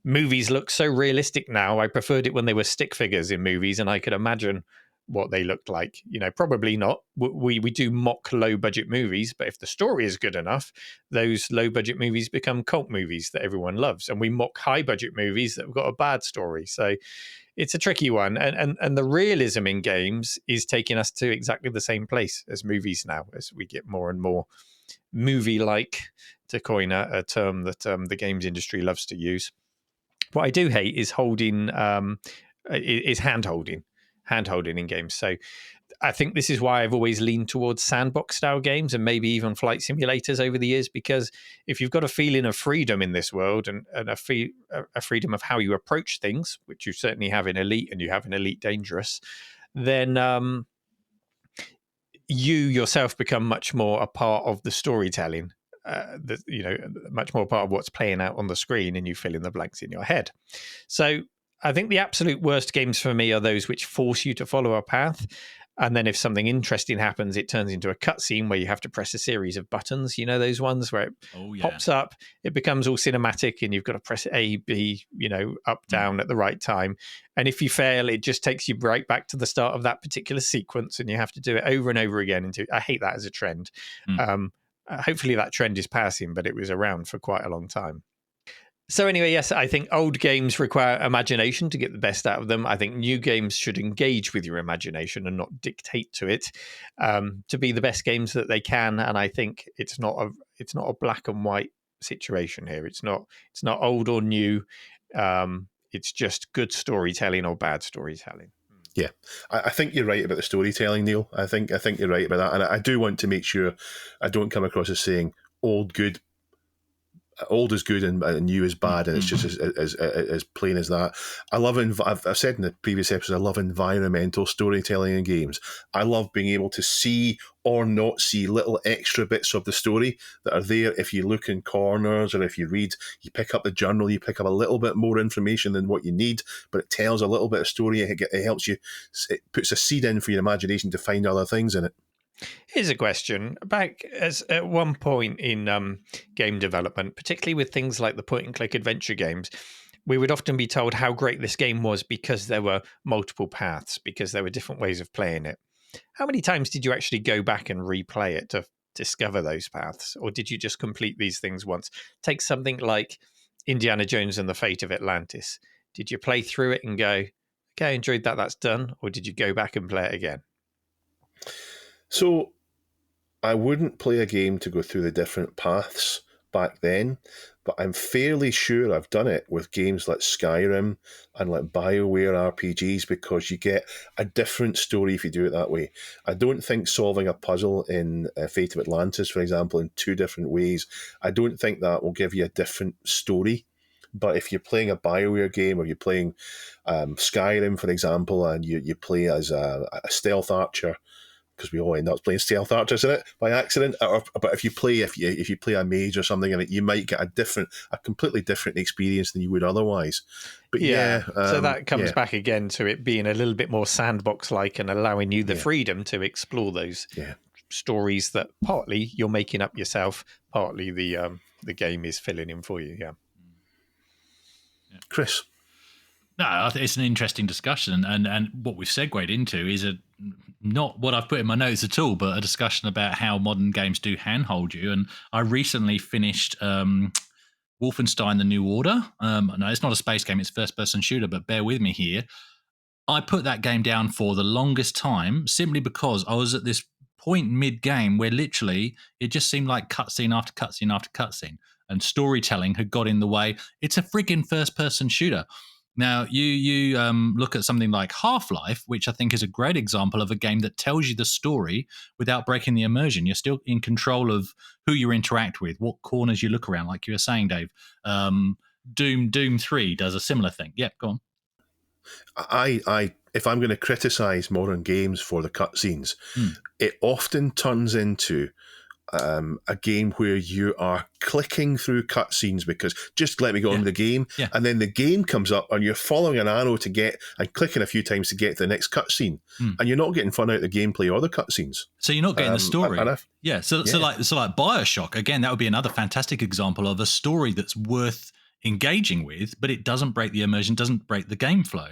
movies look so realistic now. I preferred it when they were stick figures in movies, and I could imagine what they looked like. Probably not. We do mock low budget movies, but if the story is good enough, those low budget movies become cult movies that everyone loves, and we mock high budget movies that have got a bad story. So it's a tricky one, and the realism in games is taking us to exactly the same place as movies now, as we get more and more movie-like, to coin a term that the games industry loves to use. What I do hate is hand-holding in games. So I think this is why I've always leaned towards sandbox style games and maybe even flight simulators over the years, because if you've got a feeling of freedom in this world and a freedom of how you approach things, which you certainly have in Elite and you have in Elite Dangerous, then you yourself become much more a part of the storytelling. Much more part of what's playing out on the screen, and you fill in the blanks in your head. So I think the absolute worst games for me are those which force you to follow a path. And then if something interesting happens, it turns into a cutscene where you have to press a series of buttons. Those ones where it pops up, it becomes all cinematic, and you've got to press A, B, up, down at the right time. And if you fail, it just takes you right back to the start of that particular sequence, and you have to do it over and over again. I hate that as a trend. Hopefully that trend is passing, but it was around for quite a long time. So anyway, yes, I think old games require imagination to get the best out of them. I think new games should engage with your imagination and not dictate to it to be the best games that they can. And I think it's not a black and white situation here. It's not old or new. It's just good storytelling or bad storytelling. Yeah, I think you're right about the storytelling, Neil. I think you're right about that, and I do want to make sure I don't come across as saying old is good and new is bad, and it's just as plain as that. I love. I've said in the previous episode, I love environmental storytelling in games. I love being able to see or not see little extra bits of the story that are there. If you look in corners or if you read, you pick up the journal, you pick up a little bit more information than what you need, but it tells a little bit of story. It helps you. It puts a seed in for your imagination to find other things in it. Here's a question. Back at one point in game development, particularly with things like the point-and-click adventure games, we would often be told how great this game was because there were multiple paths, because there were different ways of playing it. How many times did you actually go back and replay it to discover those paths? Or did you just complete these things once? Take something like Indiana Jones and the Fate of Atlantis. Did you play through it and go, okay, I enjoyed that, that's done? Or did you go back and play it again? So I wouldn't play a game to go through the different paths back then, but I'm fairly sure I've done it with games like Skyrim and like BioWare RPGs, because you get a different story if you do it that way. I don't think solving a puzzle in Fate of Atlantis, for example, in two different ways, I don't think that will give you a different story. But if you're playing a BioWare game, or you're playing Skyrim, for example, and you play as a stealth archer, because we all end up playing stealth archers in it by accident. But if you play a mage or something in it, you might get a completely different experience than you would otherwise. But so that comes back again to it being a little bit more sandbox-like and allowing you the freedom to explore those stories that partly you're making up yourself, partly the game is filling in for you. Yeah, Chris. No, I think it's an interesting discussion, and what we've segued into is not what I've put in my notes at all, but a discussion about how modern games do handhold you. And I recently finished Wolfenstein: The New Order. No, it's not a space game; it's a first-person shooter. But bear with me here. I put that game down for the longest time simply because I was at this point mid-game where literally it just seemed like cutscene after cutscene after cutscene, and storytelling had got in the way. It's a friggin' first-person shooter. Now, you look at something like Half-Life, which I think is a great example of a game that tells you the story without breaking the immersion. You're still in control of who you interact with, what corners you look around, like you were saying, Dave. Doom 3 does a similar thing. Yeah, go on. If I'm going to criticise modern games for the cutscenes, it often turns into a game where you are clicking through cutscenes because just let me go into the game, and then the game comes up and you're following an arrow to get and clicking a few times to get to the next cutscene, and you're not getting fun out of the gameplay or the cutscenes. So you're not getting the story. So like BioShock, again, that would be another fantastic example of a story that's worth engaging with, but it doesn't break the immersion, doesn't break the game flow.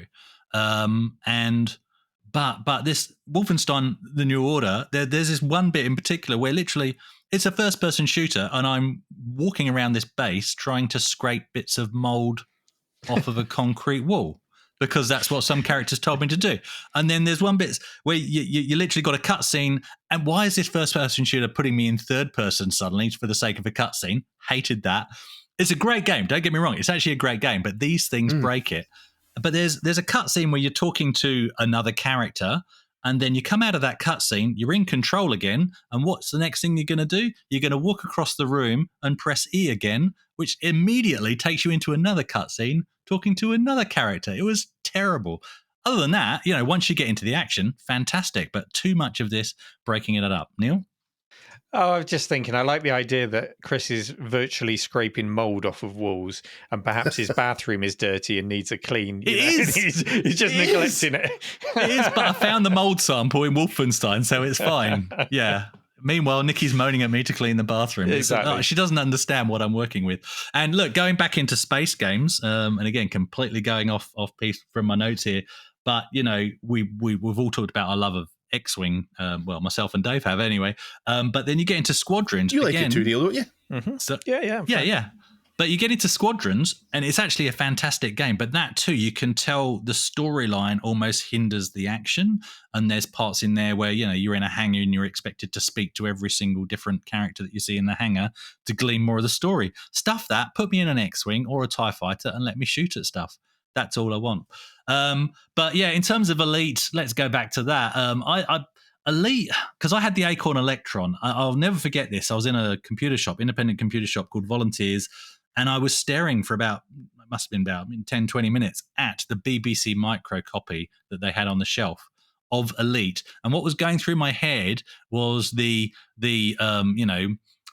But this Wolfenstein: The New Order, there's this one bit in particular where literally it's a first-person shooter, and I'm walking around this base trying to scrape bits of mold off of a concrete wall because that's what some characters told me to do. And then there's one bit where you literally got a cutscene, and why is this first-person shooter putting me in third person suddenly for the sake of a cutscene? Hated that. It's a great game, don't get me wrong. It's actually a great game, but these things break it. But there's a cutscene where you're talking to another character, and then you come out of that cutscene, you're in control again, and what's the next thing you're going to do? You're going to walk across the room and press E again, which immediately takes you into another cutscene talking to another character. It was terrible. Other than that, once you get into the action, fantastic, but too much of this breaking it up. Neil? Oh, I was just thinking, I like the idea that Chris is virtually scraping mold off of walls, and perhaps his bathroom is dirty and needs a clean. It is. He's just neglecting it. It is, but I found the mold sample in Wolfenstein, so it's fine. Yeah. Meanwhile, Nikki's moaning at me to clean the bathroom. Exactly. She doesn't understand what I'm working with. And look, going back into space games, and again, completely going off piece from my notes here, but, we've all talked about our love of X-Wing, myself and Dave have anyway. But then you get into Squadrons. You like it too, Neil, don't you? Mm-hmm. So, yeah. Yeah. But you get into Squadrons, and it's actually a fantastic game. But that too, you can tell the storyline almost hinders the action. And there's parts in there where, you're in a hangar and you're expected to speak to every single different character that you see in the hangar to glean more of the story. Stuff that, put me in an X-Wing or a TIE fighter and let me shoot at stuff. That's all I want. But yeah, in terms of Elite, let's go back to that. Elite, because I had the Acorn Electron. I'll never forget this. I was in a independent computer shop called Volunteers, and I was staring for it must have been about 10, 20 minutes at the BBC Micro copy that they had on the shelf of Elite. And what was going through my head was the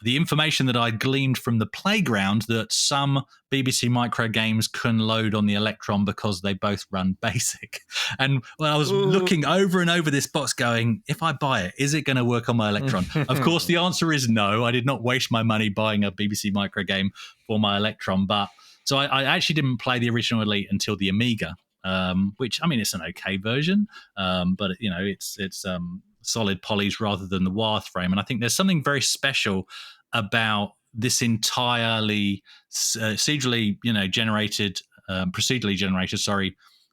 information that I gleaned from the playground that some BBC Micro games can load on the Electron because they both run BASIC. And I was looking over and over this box going, if I buy it, is it going to work on my Electron? Of course, the answer is no. I did not waste my money buying a BBC Micro game for my Electron. So I actually didn't play the original Elite until the Amiga, which, it's an okay version, but, it's solid polys rather than the wireframe. And I think there's something very special about this entirely procedurally generated,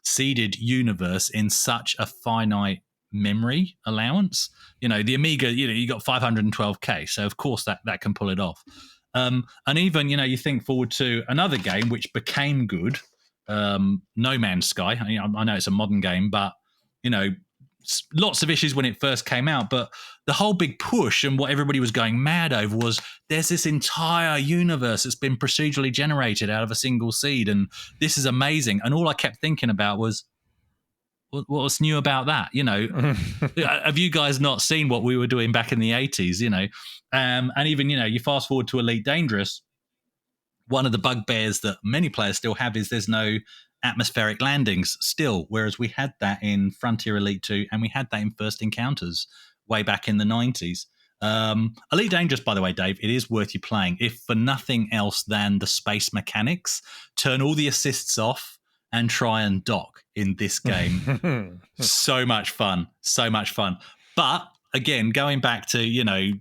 seeded universe in such a finite memory allowance. The Amiga, you got 512K, so of course that can pull it off. And even, you think forward to another game which became good, No Man's Sky. I know it's a modern game, but, lots of issues when it first came out, but the whole big push and what everybody was going mad over was there's this entire universe that's been procedurally generated out of a single seed, and this is amazing. And all I kept thinking about was, what's new about that? Have you guys not seen what we were doing back in the 80s? And even, you fast forward to Elite Dangerous, one of the bugbears that many players still have is there's no atmospheric landings still, whereas we had that in Frontier Elite 2 and we had that in First Encounters way back in the 90s. Elite Dangerous, by the way, Dave, it is worth you playing, if for nothing else than the space mechanics. Turn all the assists off and try and dock in this game. So much fun. But again, going back to,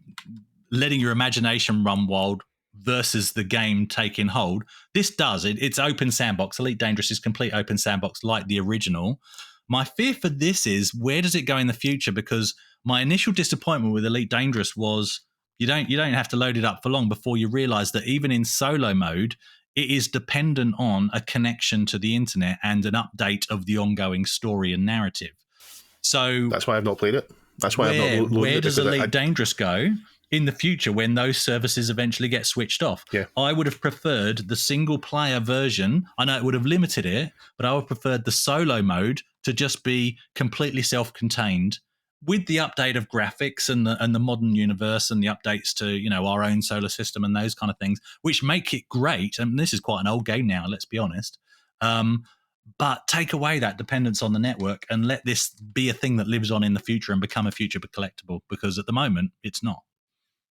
letting your imagination run wild versus the game taking hold, it's open sandbox. Elite Dangerous is complete open sandbox like the original. My fear for this is, where does it go in the future? Because my initial disappointment with Elite Dangerous was you don't have to load it up for long before you realize that even in solo mode, it is dependent on a connection to the internet and an update of the ongoing story and narrative. So that's why I've not played it. That's why I've not loaded it. Where does Elite Dangerous go in the future when those services eventually get switched off? Yeah. I would have preferred the single player version. I know it would have limited it, but I would have preferred the solo mode to just be completely self-contained with the update of graphics and the modern universe and the updates to, our own solar system and those kind of things, which make it great. And this is quite an old game now, let's be honest. But take away that dependence on the network and let this be a thing that lives on in the future and become a future collectible, because at the moment it's not.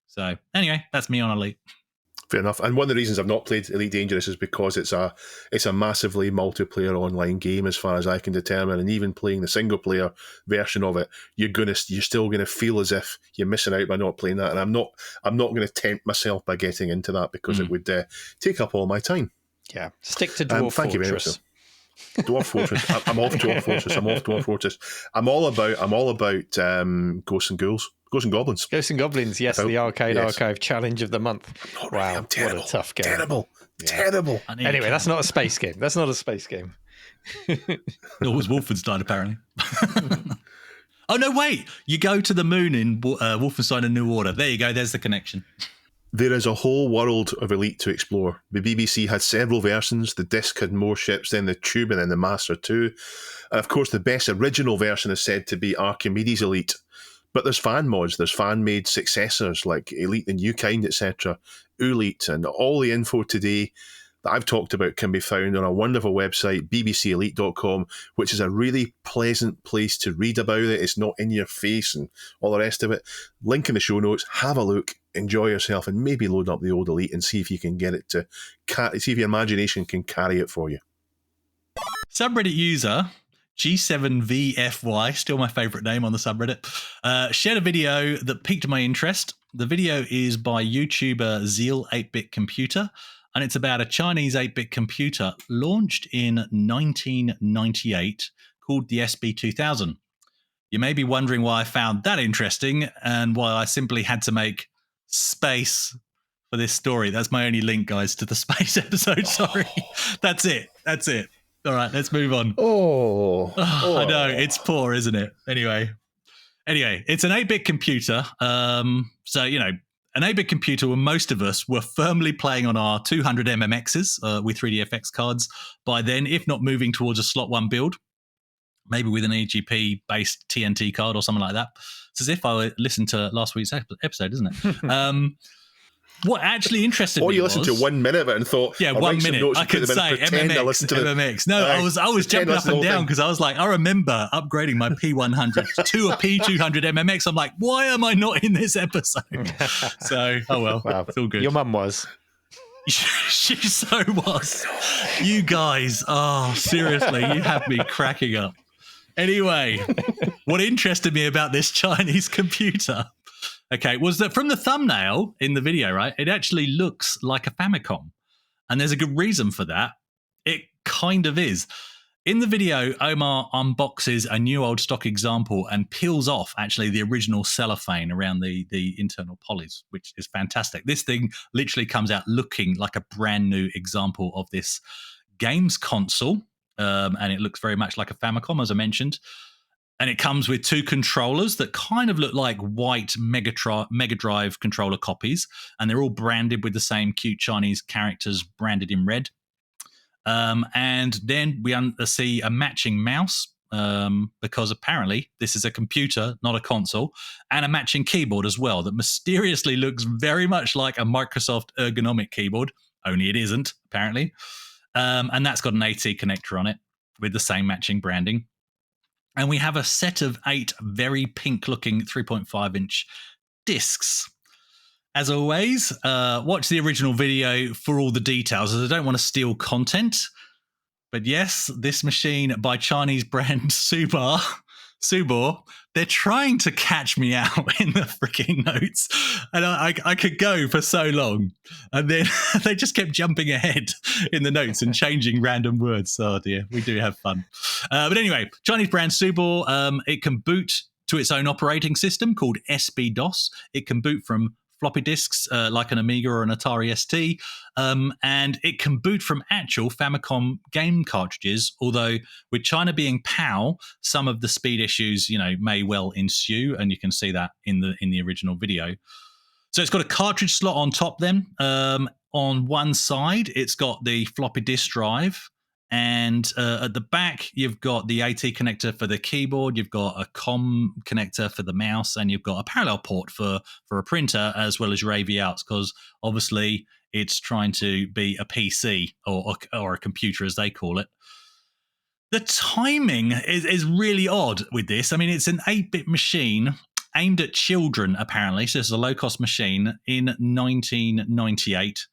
So anyway, that's me on Elite. Fair enough. And one of the reasons I've not played Elite Dangerous is because it's a massively multiplayer online game, as far as I can determine. And even playing the single player version of it, you're still gonna feel as if you're missing out by not playing that. And I'm not going to tempt myself by getting into that, because it would take up all my time. Yeah, stick to Dwarf thank Fortress. You very much, Dwarf Fortress. I'm off Dwarf Fortress. I'm all about Ghosts and Ghouls. Ghosts and Goblins. Ghosts and Goblins, yes, the Arcade Archive Challenge of the Month. Wow, I'm terrible. What a tough game. Terrible. Anyway, that's not a space game. Nor was Wolfenstein, apparently. Oh, no, wait. You go to the moon in Wolfenstein: A New Order. There you go. There's the connection. There is a whole world of Elite to explore. The BBC had several versions. The disc had more ships than the Tube and then the Master 2. And of course, the best original version is said to be Archimedes Elite. But there's fan mods, there's fan-made successors like Elite the New Kind, etc., Elite, and all the info today that I've talked about can be found on a wonderful website, bbcelite.com, which is a really pleasant place to read about it. It's not in your face and all the rest of it. Link in the show notes. Have a look, enjoy yourself, and maybe load up the old Elite and see if you can get it to, see if your imagination can carry it for you. Subreddit user G7VFY, still my favorite name on the subreddit, shared a video that piqued my interest. The video is by YouTuber Zeal 8-Bit Computer. and it's about a Chinese 8-bit computer launched in 1998 called the SB2000. You may be wondering why I found that interesting and why I simply had to make space for this story. That's my only link, guys, to the space episode. Sorry. That's it. All right, let's move on. I know, it's poor, isn't it? Anyway, it's an 8-bit computer. So, an 8-bit computer where most of us were firmly playing on our 200 MMXs with 3DFX cards by then, if not moving towards a slot 1 build, maybe with an EGP-based TNT card or something like that. It's as if I listened to last week's episode, isn't it? What actually interested me or you listened to 1 minute of it and thought, yeah, 1 minute. I could say MMX. No, I was jumping up and down because I was like, I remember upgrading my P100 to a P200 MMX. I'm like, why am I not in this episode? So, oh well, it's all good. Your mum was. She so was. You guys, seriously, you have me cracking up. Anyway, what interested me about this Chinese computer, was that from the thumbnail in the video, right, it actually looks like a Famicom. And there's a good reason for that. It kind of is. In the video, Omar unboxes a new old stock example and peels off actually the original cellophane around the internal polys, which is fantastic. This thing literally comes out looking like a brand new example of this games console. And it looks very much like a Famicom, as I mentioned. And it comes with 2 controllers that kind of look like white Mega Drive controller copies. And they're all branded with the same cute Chinese characters branded in red. And then we see a matching mouse because apparently this is a computer, not a console, and a matching keyboard as well that mysteriously looks very much like a Microsoft ergonomic keyboard, only it isn't, apparently. And that's got an AT connector on it with the same matching branding. And we have a set of 8 very pink-looking 3.5-inch discs. As always, watch the original video for all the details, as I don't want to steal content. But yes, this machine by Chinese brand Subor, they're trying to catch me out in the freaking notes. And I could go for so long. And then they just kept jumping ahead in the notes and changing random words. Oh dear, we do have fun. But anyway, Chinese brand Subor, it can boot to its own operating system called SB-DOS. It can boot from floppy disks like an Amiga or an Atari ST, and it can boot from actual Famicom game cartridges, although with China being PAL, some of the speed issues may well ensue, and you can see that in the original video. So it's got a cartridge slot on top then. On one side, it's got the floppy disk drive, and at the back, you've got the AT connector for the keyboard, you've got a COM connector for the mouse, and you've got a parallel port for a printer, as well as your AV outs, because obviously it's trying to be a PC or a computer, as they call it. The timing is really odd with this. I mean, it's an 8-bit machine aimed at children, apparently. So it's a low-cost machine in 1998.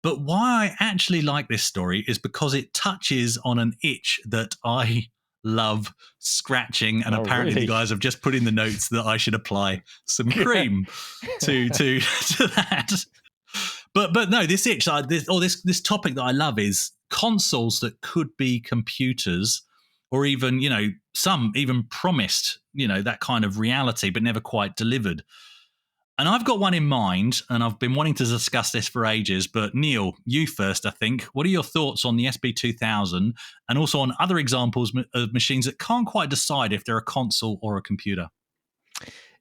But why I actually like this story is because it touches on an itch that I love scratching, and apparently really? The guys have just put in the notes that I should apply some cream to that. But no, this itch, this topic that I love is consoles that could be computers, or even some even promised that kind of reality, but never quite delivered. And I've got one in mind, and I've been wanting to discuss this for ages. But Neil, you first, I think. What are your thoughts on the SB2000 and also on other examples of machines that can't quite decide if they're a console or a computer?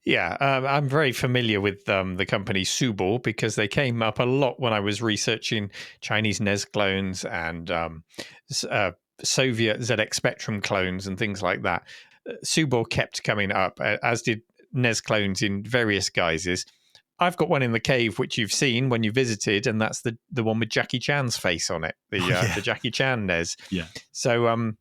Yeah, I'm very familiar with the company Subor because they came up a lot when I was researching Chinese NES clones and Soviet ZX Spectrum clones and things like that. Subor kept coming up, as did NES clones in various guises. I've got one in the cave, which you've seen when you visited, and that's the one with Jackie Chan's face on it, the Jackie Chan NES. Yeah. So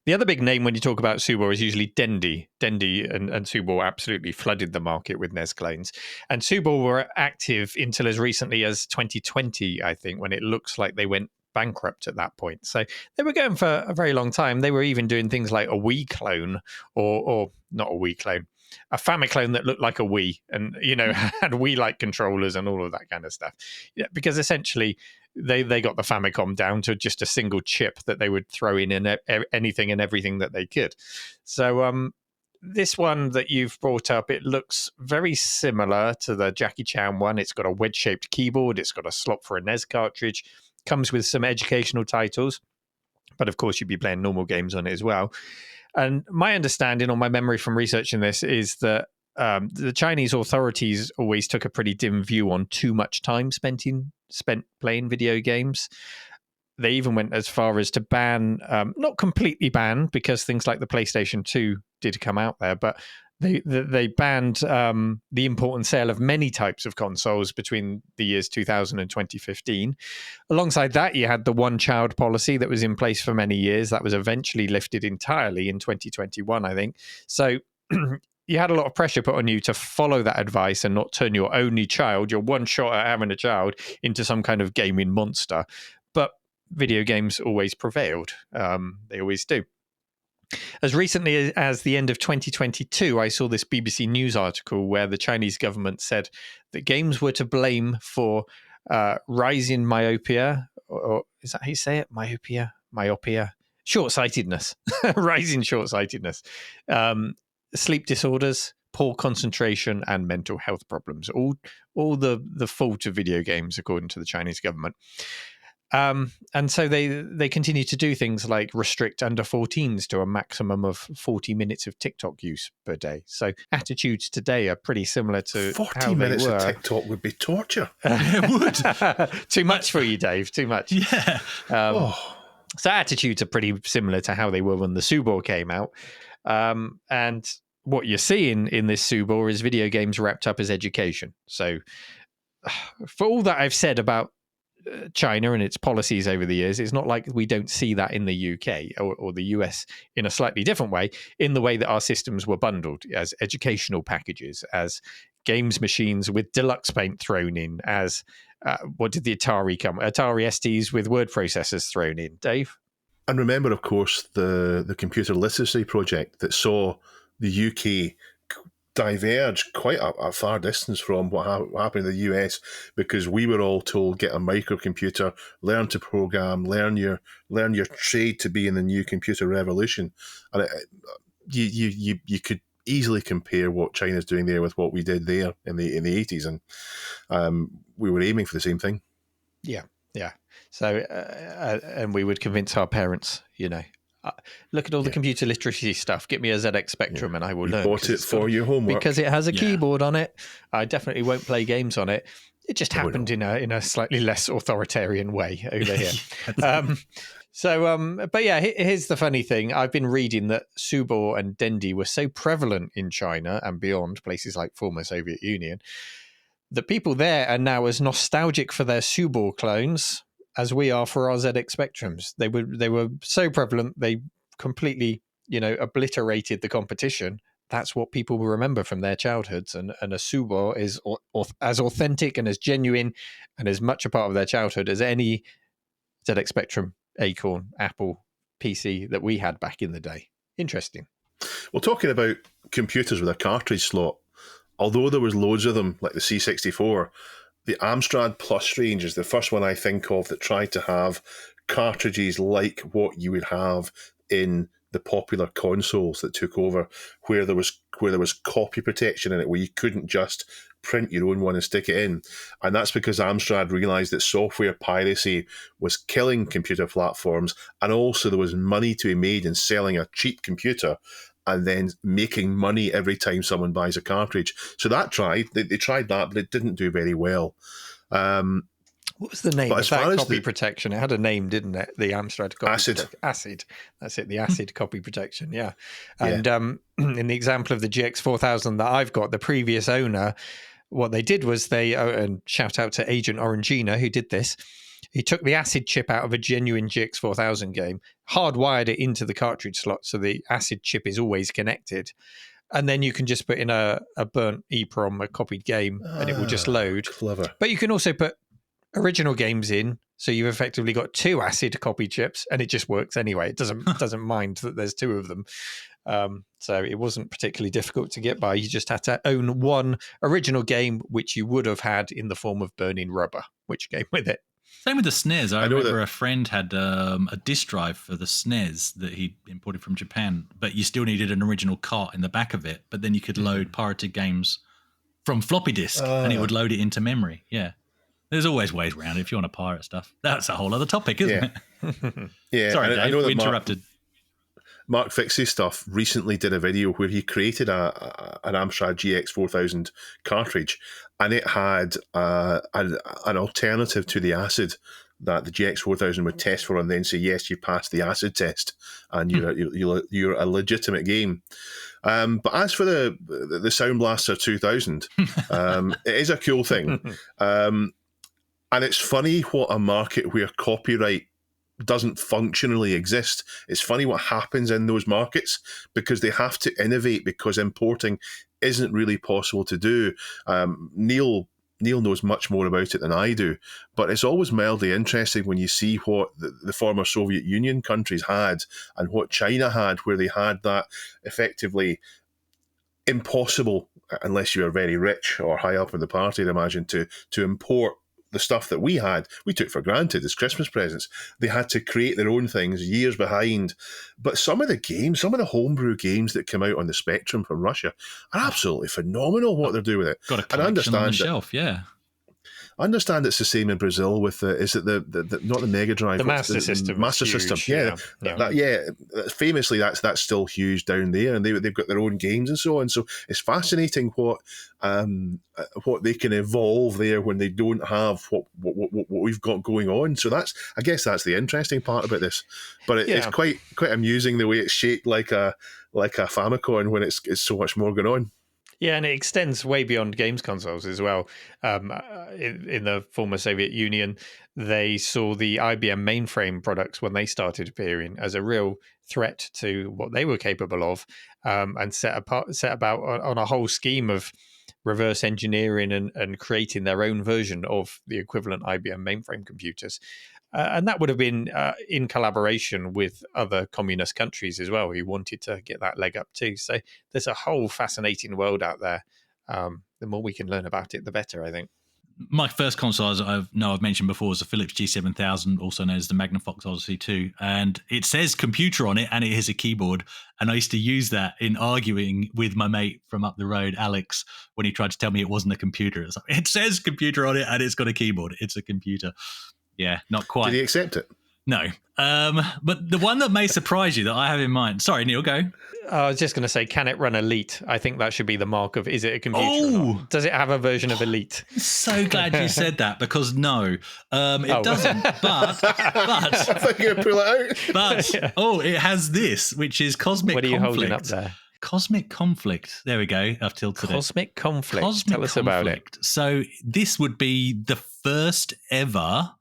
the other big name when you talk about Subor is usually Dendy. Dendy and Subor absolutely flooded the market with NES clones. And Subor were active until as recently as 2020, I think, when it looks like they went bankrupt at that point. So they were going for a very long time. They were even doing things like a Wii clone, or not a Wii clone, a Famiclone that looked like a Wii and, had Wii-like controllers and all of that kind of stuff. Yeah, because essentially they got the Famicom down to just a single chip that they would throw in anything and everything that they could. So this one that you've brought up, it looks very similar to the Jackie Chan one. It's got a wedge-shaped keyboard. It's got a slot for a NES cartridge. Comes with some educational titles, but of course you'd be playing normal games on it as well. And my understanding or my memory from researching this is that the Chinese authorities always took a pretty dim view on too much time spent playing video games. They even went as far as to ban, not completely ban, because things like the PlayStation 2 did come out there, but they banned the import and sale of many types of consoles between the years 2000 and 2015. Alongside that, you had the one-child policy that was in place for many years. That was eventually lifted entirely in 2021, I think. So you had a lot of pressure put on you to follow that advice and not turn your only child, your one shot at having a child, into some kind of gaming monster. But video games always prevailed. They always do. As recently as the end of 2022, I saw this BBC News article where the Chinese government said that games were to blame for rising myopia, or is that how you say it? Myopia, short-sightedness, rising short-sightedness, sleep disorders, poor concentration, and mental health problems. All the fault of video games, according to the Chinese government. And so they continue to do things like restrict under 14s to a maximum of 40 minutes of TikTok use per day. So attitudes today are pretty similar to 40 minutes of TikTok would be torture. It would. Too much for you, Dave. Too much. Yeah. So attitudes are pretty similar to how they were when the Subor came out. And what you're seeing in this Subor is video games wrapped up as education. So for all that I've said about China and its policies over the years, it's not like we don't see that in the UK or the US in a slightly different way, in the way that our systems were bundled as educational packages, as games machines with deluxe paint thrown in, as what did the Atari come? Atari STs with word processors thrown in. Dave? And remember, of course, the computer literacy project that saw the UK diverge quite a far distance from what happened in the US, because we were all told, get a microcomputer, learn to program, learn your trade to be in the new computer revolution. And you could easily compare what China's doing there with what we did there in the 80s, and we were aiming for the same thing. Yeah. So and we would convince our parents, look at all the computer literacy stuff. Get me a ZX Spectrum and I will learn. Bought it for your homework. Because it has a keyboard on it. I definitely won't play games on it. It just happened in a slightly less authoritarian way over here. But yeah, here's the funny thing. I've been reading that Subor and Dendi were so prevalent in China and beyond, places like former Soviet Union, that people there are now as nostalgic for their Subor clones as we are for our ZX Spectrums. They were so prevalent, they completely, obliterated the competition. That's what people will remember from their childhoods. And a Subor is as authentic and as genuine and as much a part of their childhood as any ZX Spectrum, Acorn, Apple PC that we had back in the day. Interesting. Well, talking about computers with a cartridge slot, although there was loads of them, like the C64, the Amstrad Plus range is the first one I think of that tried to have cartridges like what you would have in the popular consoles that took over, where there was copy protection in it, where you couldn't just print your own one and stick it in. And that's because Amstrad realized that software piracy was killing computer platforms, and also there was money to be made in selling a cheap computer and then making money every time someone buys a cartridge. So they tried that, but it didn't do very well. What was the name of that copy protection? It had a name, didn't it? The Amstrad copy Acid. Acid. That's it, the Acid copy protection, yeah. And in the example of the GX4000 that I've got, the previous owner, what they did was and shout out to Agent Orangina who did this, he took the Acid chip out of a genuine GX4000 game, hardwired it into the cartridge slot so the Acid chip is always connected. And then you can just put in a burnt EEPROM, a copied game, and it will just load. Clever. But you can also put original games in, so you've effectively got two Acid copy chips, and it just works anyway. It doesn't mind that there's two of them. So it wasn't particularly difficult to get by. You just had to own one original game, which you would have had in the form of burning rubber, which came with it. Same with the SNES. I know remember a friend had a disk drive for the SNES that he imported from Japan, but you still needed an original cart in the back of it. But then you could load pirated games from floppy disk, and it would load it into memory. Yeah, there's always ways around it if you want to pirate stuff. That's a whole other topic, isn't it? Yeah, Sorry, Dave, I know that we interrupted. Mark Fix's stuff recently did a video where he created an Amstrad GX 4000 cartridge, and it had an alternative to the acid that the GX 4000 would test for, and then say, yes, you passed the acid test, and you're a legitimate game. But as for the Sound Blaster 2000, it is a cool thing. And it's funny what a market where copyright doesn't functionally exist. It's funny what happens in those markets because they have to innovate because importing isn't really possible to do. Neil knows much more about it than I do, but it's always mildly interesting when you see what the former Soviet Union countries had and what China had, where they had that effectively impossible, unless you were very rich or high up in the party, I'd imagine, to import the stuff that we took for granted as Christmas presents. They had to create their own things years behind. But some of the homebrew games that come out on the Spectrum from Russia are absolutely phenomenal what they're doing with it. Got a collection on the shelf, yeah. I understand it's the same in Brazil with is it the not the Mega Drive, the Master System, Master System, yeah. Famously, that's still huge down there, and they've got their own games and so on. So it's fascinating what they can evolve there when they don't have what we've got going on. So I guess that's the interesting part about this. But it's quite amusing the way it's shaped like a Famicom when it's so much more going on. Yeah, and it extends way beyond games consoles as well. In the former Soviet Union, they saw the IBM mainframe products when they started appearing as a real threat to what they were capable of, and set about on a whole scheme of reverse engineering and creating their own version of the equivalent IBM mainframe computers. And that would have been in collaboration with other communist countries as well, who wanted to get that leg up too. So there's a whole fascinating world out there. The more we can learn about it, the better, I think. My first console, as I've mentioned before, was the Philips G7000, also known as the Magnavox Odyssey 2. And it says computer on it, and it has a keyboard. And I used to use that in arguing with my mate from up the road, Alex, when he tried to tell me it wasn't a computer. It's like, it says computer on it, and it's got a keyboard. It's a computer. Yeah, not quite. Did he accept it? No. But the one that may surprise you that I have in mind. Sorry, Neil, go. I was just going to say, can it run Elite? I think that should be the mark of, is it a computer or not? Does it have a version of Elite? So glad you said that, because no, it doesn't. But I thought you were going to pull it out. But, it has this, which is Cosmic Conflict. What are you holding up there? Cosmic Conflict. There we go. I've tilted Cosmic Conflict. Cosmic Tell us Conflict. about it. So this would be the first ever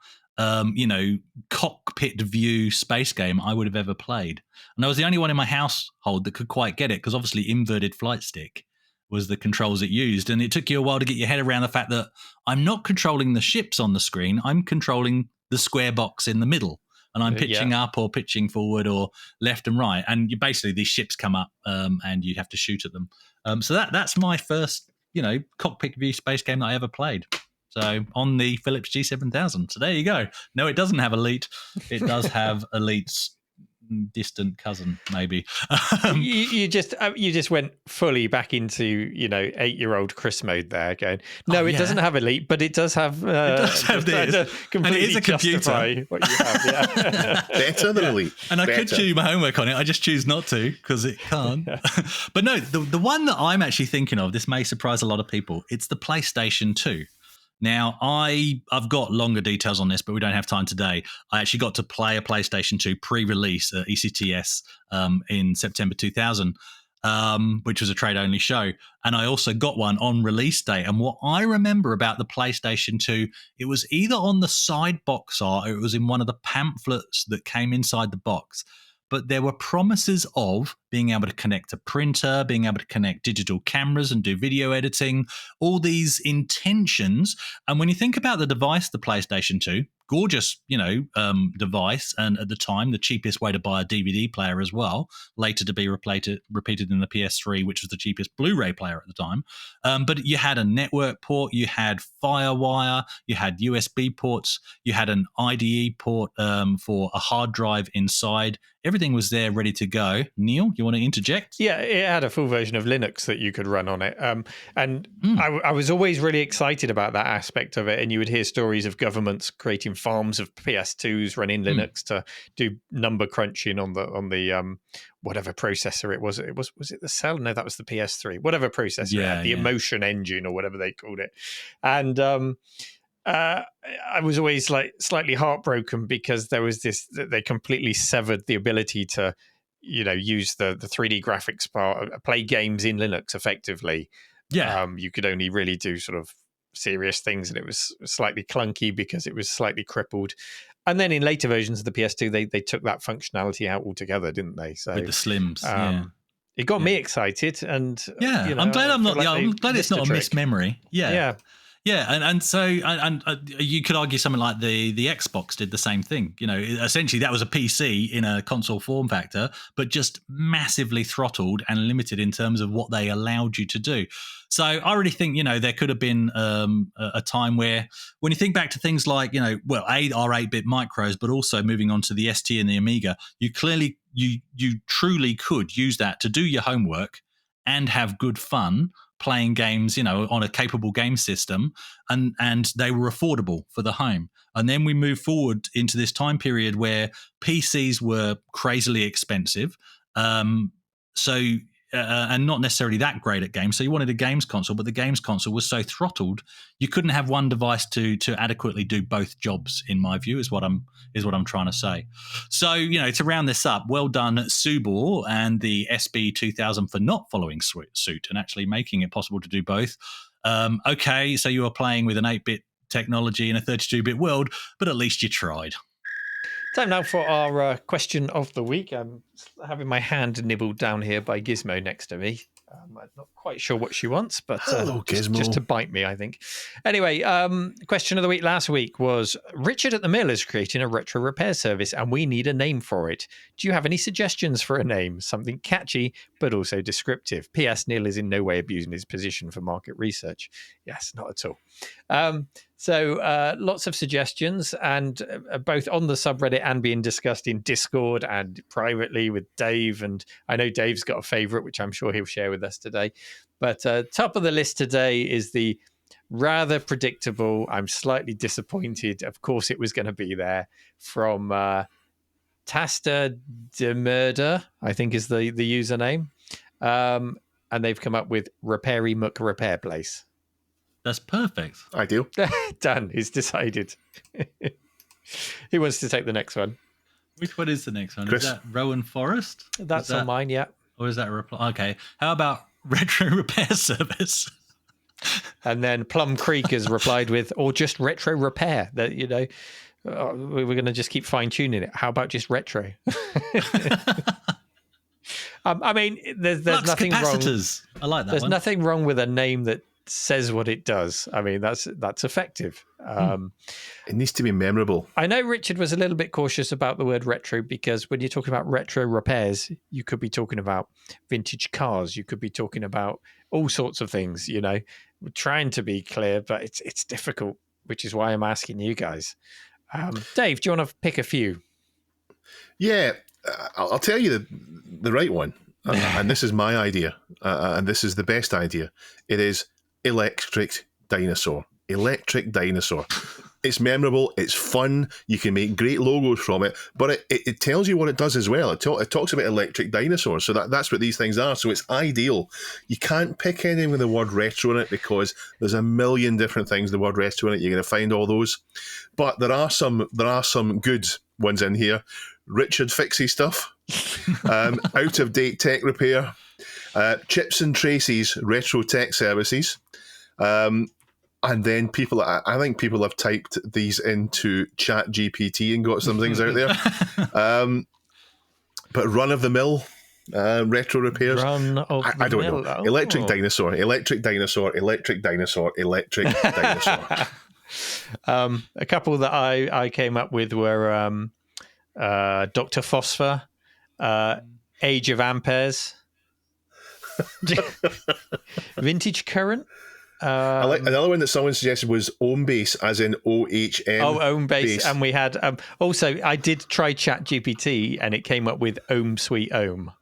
cockpit view space game I would have ever played. And I was the only one in my household that could quite get it, because obviously inverted flight stick was the controls it used. And it took you a while to get your head around the fact that I'm not controlling the ships on the screen, I'm controlling the square box in the middle. And I'm pitching up or pitching forward or left and right. And basically these ships come up and you have to shoot at them. So that's my first, cockpit view space game that I ever played. So on the Philips G7000. So there you go. No, it doesn't have Elite. It does have Elite's distant cousin, maybe. You just went fully back into 8-year-old Chris mode there, going, no, it doesn't have Elite, but it does have. It does have this, and it is a computer. What you have, Better than Elite. And I could do my homework on it. I just choose not to because it can't. But no, the one that I'm actually thinking of, this may surprise a lot of people. It's the PlayStation 2. Now, I've got longer details on this, but we don't have time today. I actually got to play a PlayStation 2 pre-release at ECTS in September 2000, which was a trade-only show. And I also got one on release day. And what I remember about the PlayStation 2, it was either on the side box art or it was in one of the pamphlets that came inside the box. But there were promises of being able to connect a printer, being able to connect digital cameras and do video editing, all these intentions. And when you think about the device, the PlayStation 2, gorgeous, device, and at the time, the cheapest way to buy a DVD player as well. Later to be repeated in the PS3, which was the cheapest Blu-ray player at the time. But you had a network port, you had FireWire, you had USB ports, you had an IDE port for a hard drive inside. Everything was there ready to go. Neil, you want to interject? Yeah, it had a full version of Linux that you could run on it. I was always really excited about that aspect of it. And you would hear stories of governments creating farms of PS2s running Linux to do number crunching on the whatever processor it was. Was it the Cell? No, that was the PS3. Whatever processor it had, the Emotion engine or whatever they called it. And I was always like slightly heartbroken because there was they completely severed the ability to, use the 3D graphics part, play games in Linux effectively. Yeah. You could only really do sort of serious things, and it was slightly clunky because it was slightly crippled. And then in later versions of the PS2, they took that functionality out altogether, didn't they? So with the slims, it got me excited, and I'm glad I'm glad it's not a mismemory. And so you could argue something like the Xbox did the same thing. Essentially that was a PC in a console form factor, but just massively throttled and limited in terms of what they allowed you to do. So I really think, there could have been a time where, when you think back to things like, our 8-bit micros, but also moving on to the ST and the Amiga, you truly could use that to do your homework and have good fun playing games, on a capable game system, and they were affordable for the home. And then we move forward into this time period where PCs were crazily expensive, and not necessarily that great at games. So you wanted a games console, but the games console was so throttled you couldn't have one device to adequately do both jobs. In my view, is what I'm trying to say. So to round this up, well done Subor and the SB2000 for not following suit and actually making it possible to do both. Okay, so you were playing with an 8-bit technology in a 32-bit world, but at least you tried. Time now for our question of the week. I'm having my hand nibbled down here by Gizmo next to me. I'm not quite sure what she wants, but just to bite me, I think. Anyway, question of the week last week was, Richard at the Mill is creating a retro repair service and we need a name for it. Do you have any suggestions for a name? Something catchy, but also descriptive. P.S. Neil is in no way abusing his position for market research. Yes, not at all. So lots of suggestions, and both on the subreddit and being discussed in Discord and privately with Dave. And I know Dave's got a favorite, which I'm sure he'll share with us today. But top of the list today is the rather predictable, I'm slightly disappointed, of course it was going to be there, from Tasta de Murder, I think is the username. And they've come up with Repairy Muck Repair Place. That's perfect. Ideal. Done. He's decided. He wants to take the next one. Which one is the next one? Chris? Is that Rowan Forest? That's on mine, yeah. Or is that a reply? Okay. How about Retro Repair Service? And then Plum Creek has replied with, or just Retro Repair. That we're going to just keep fine tuning it. How about just retro? I mean, there's nothing capacitors. wrong. I like that. There's one. nothing wrong with a name that says what it does. I mean, that's effective. It needs to be memorable. I know Richard was a little bit cautious about the word retro because when you're talking about retro repairs, you could be talking about vintage cars. You could be talking about all sorts of things. We're trying to be clear, but it's difficult, which is why I'm asking you guys. Dave, do you want to pick a few? Yeah, I'll tell you the right one. And this is my idea, and this is the best idea. It is Electric Dinosaur. Electric Dinosaur. It's memorable. It's fun. You can make great logos from it, but it tells you what it does as well. It talks about electric dinosaurs, so that's what these things are. So it's ideal. You can't pick anything with the word retro in it because there's a million different things the word retro in it. You're going to find all those, but there are some good ones in here. Richard fixes stuff. Out of date tech repair. Chips and Tracy's retro tech services. And then I think people have typed these into Chat GPT and got some things out there. But run of the mill retro repairs. I don't know. Oh. Electric Dinosaur, Electric Dinosaur, Electric Dinosaur, Electric Dinosaur. A couple that I came up with were Dr. Phosphor, Age of Amperes, Vintage Current. I like another one that someone suggested was Ohm Base, as in OHM. Oh, Ohm Base. And we had also I did try ChatGPT and it came up with Ohm Sweet Ohm.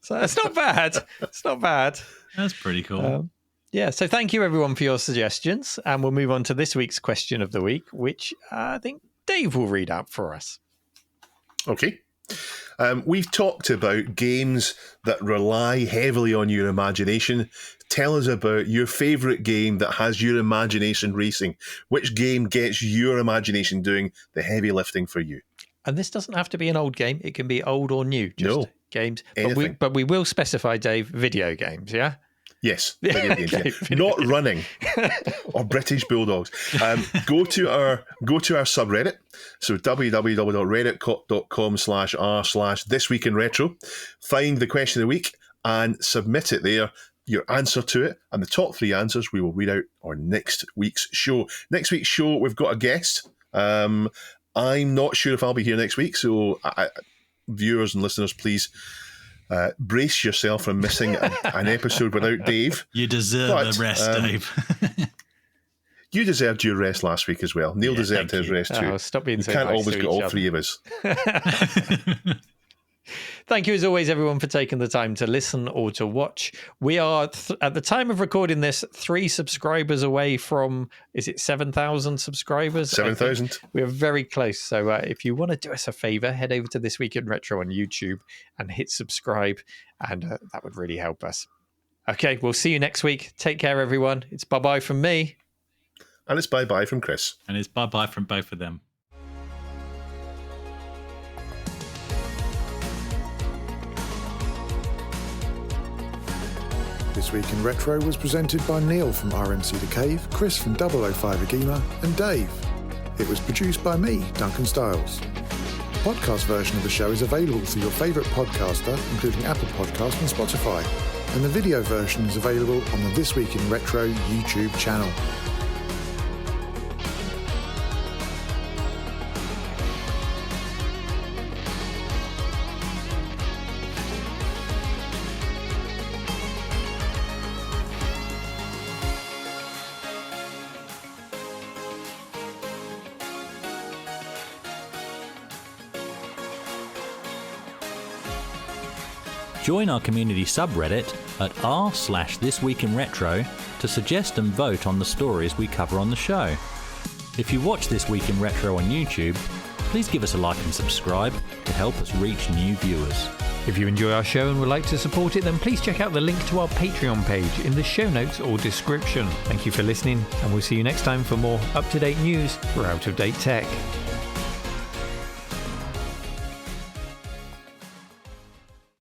So that's not bad. It's not bad. That's pretty cool. Yeah, so thank you everyone for your suggestions, and we'll move on to this week's question of the week, which I think Dave will read out for us. Okay. We've talked about games that rely heavily on your imagination. Tell us about your favourite game that has your imagination racing. Which game gets your imagination doing the heavy lifting for you? And this doesn't have to be an old game. It can be old or new. Just games. Anything. But we will specify, Dave, video games, yeah? Yes, video games. Okay, Yeah. Not running or British Bulldogs. Go to our subreddit. So www.reddit.com/r/thisweekinretro. Find the question of the week and submit it there. Your answer to it, and the top 3 answers we will read out on next week's show. Next week's show, we've got a guest. I'm not sure if I'll be here next week, so viewers and listeners, please brace yourself from missing an episode without Dave. You deserve a rest, Dave. You deserved your rest last week as well. Neil deserved his rest too. Oh, stop being so can't nice always to get each all other. 3 of us. Thank you, as always, everyone, for taking the time to listen or to watch. We are, at the time of recording this, 3 subscribers away from, is it 7,000 subscribers? 7,000. We are very close. So if you want to do us a favor, head over to This Week in Retro on YouTube and hit subscribe, and that would really help us. Okay, we'll see you next week. Take care, everyone. It's bye-bye from me. And it's bye-bye from Chris. And it's bye-bye from both of them. This Week in Retro was presented by Neil from RMC The Cave, Chris from 005 AGIMA, and Dave. It was produced by me, Duncan Styles. The podcast version of the show is available through your favourite podcaster, including Apple Podcasts and Spotify, and the video version is available on the This Week in Retro YouTube channel. Join our community subreddit at r/thisweekinretro to suggest and vote on the stories we cover on the show. If you watch This Week in Retro on YouTube, please give us a like and subscribe to help us reach new viewers. If you enjoy our show and would like to support it, then please check out the link to our Patreon page in the show notes or description. Thank you for listening, and we'll see you next time for more up-to-date news for out-of-date tech.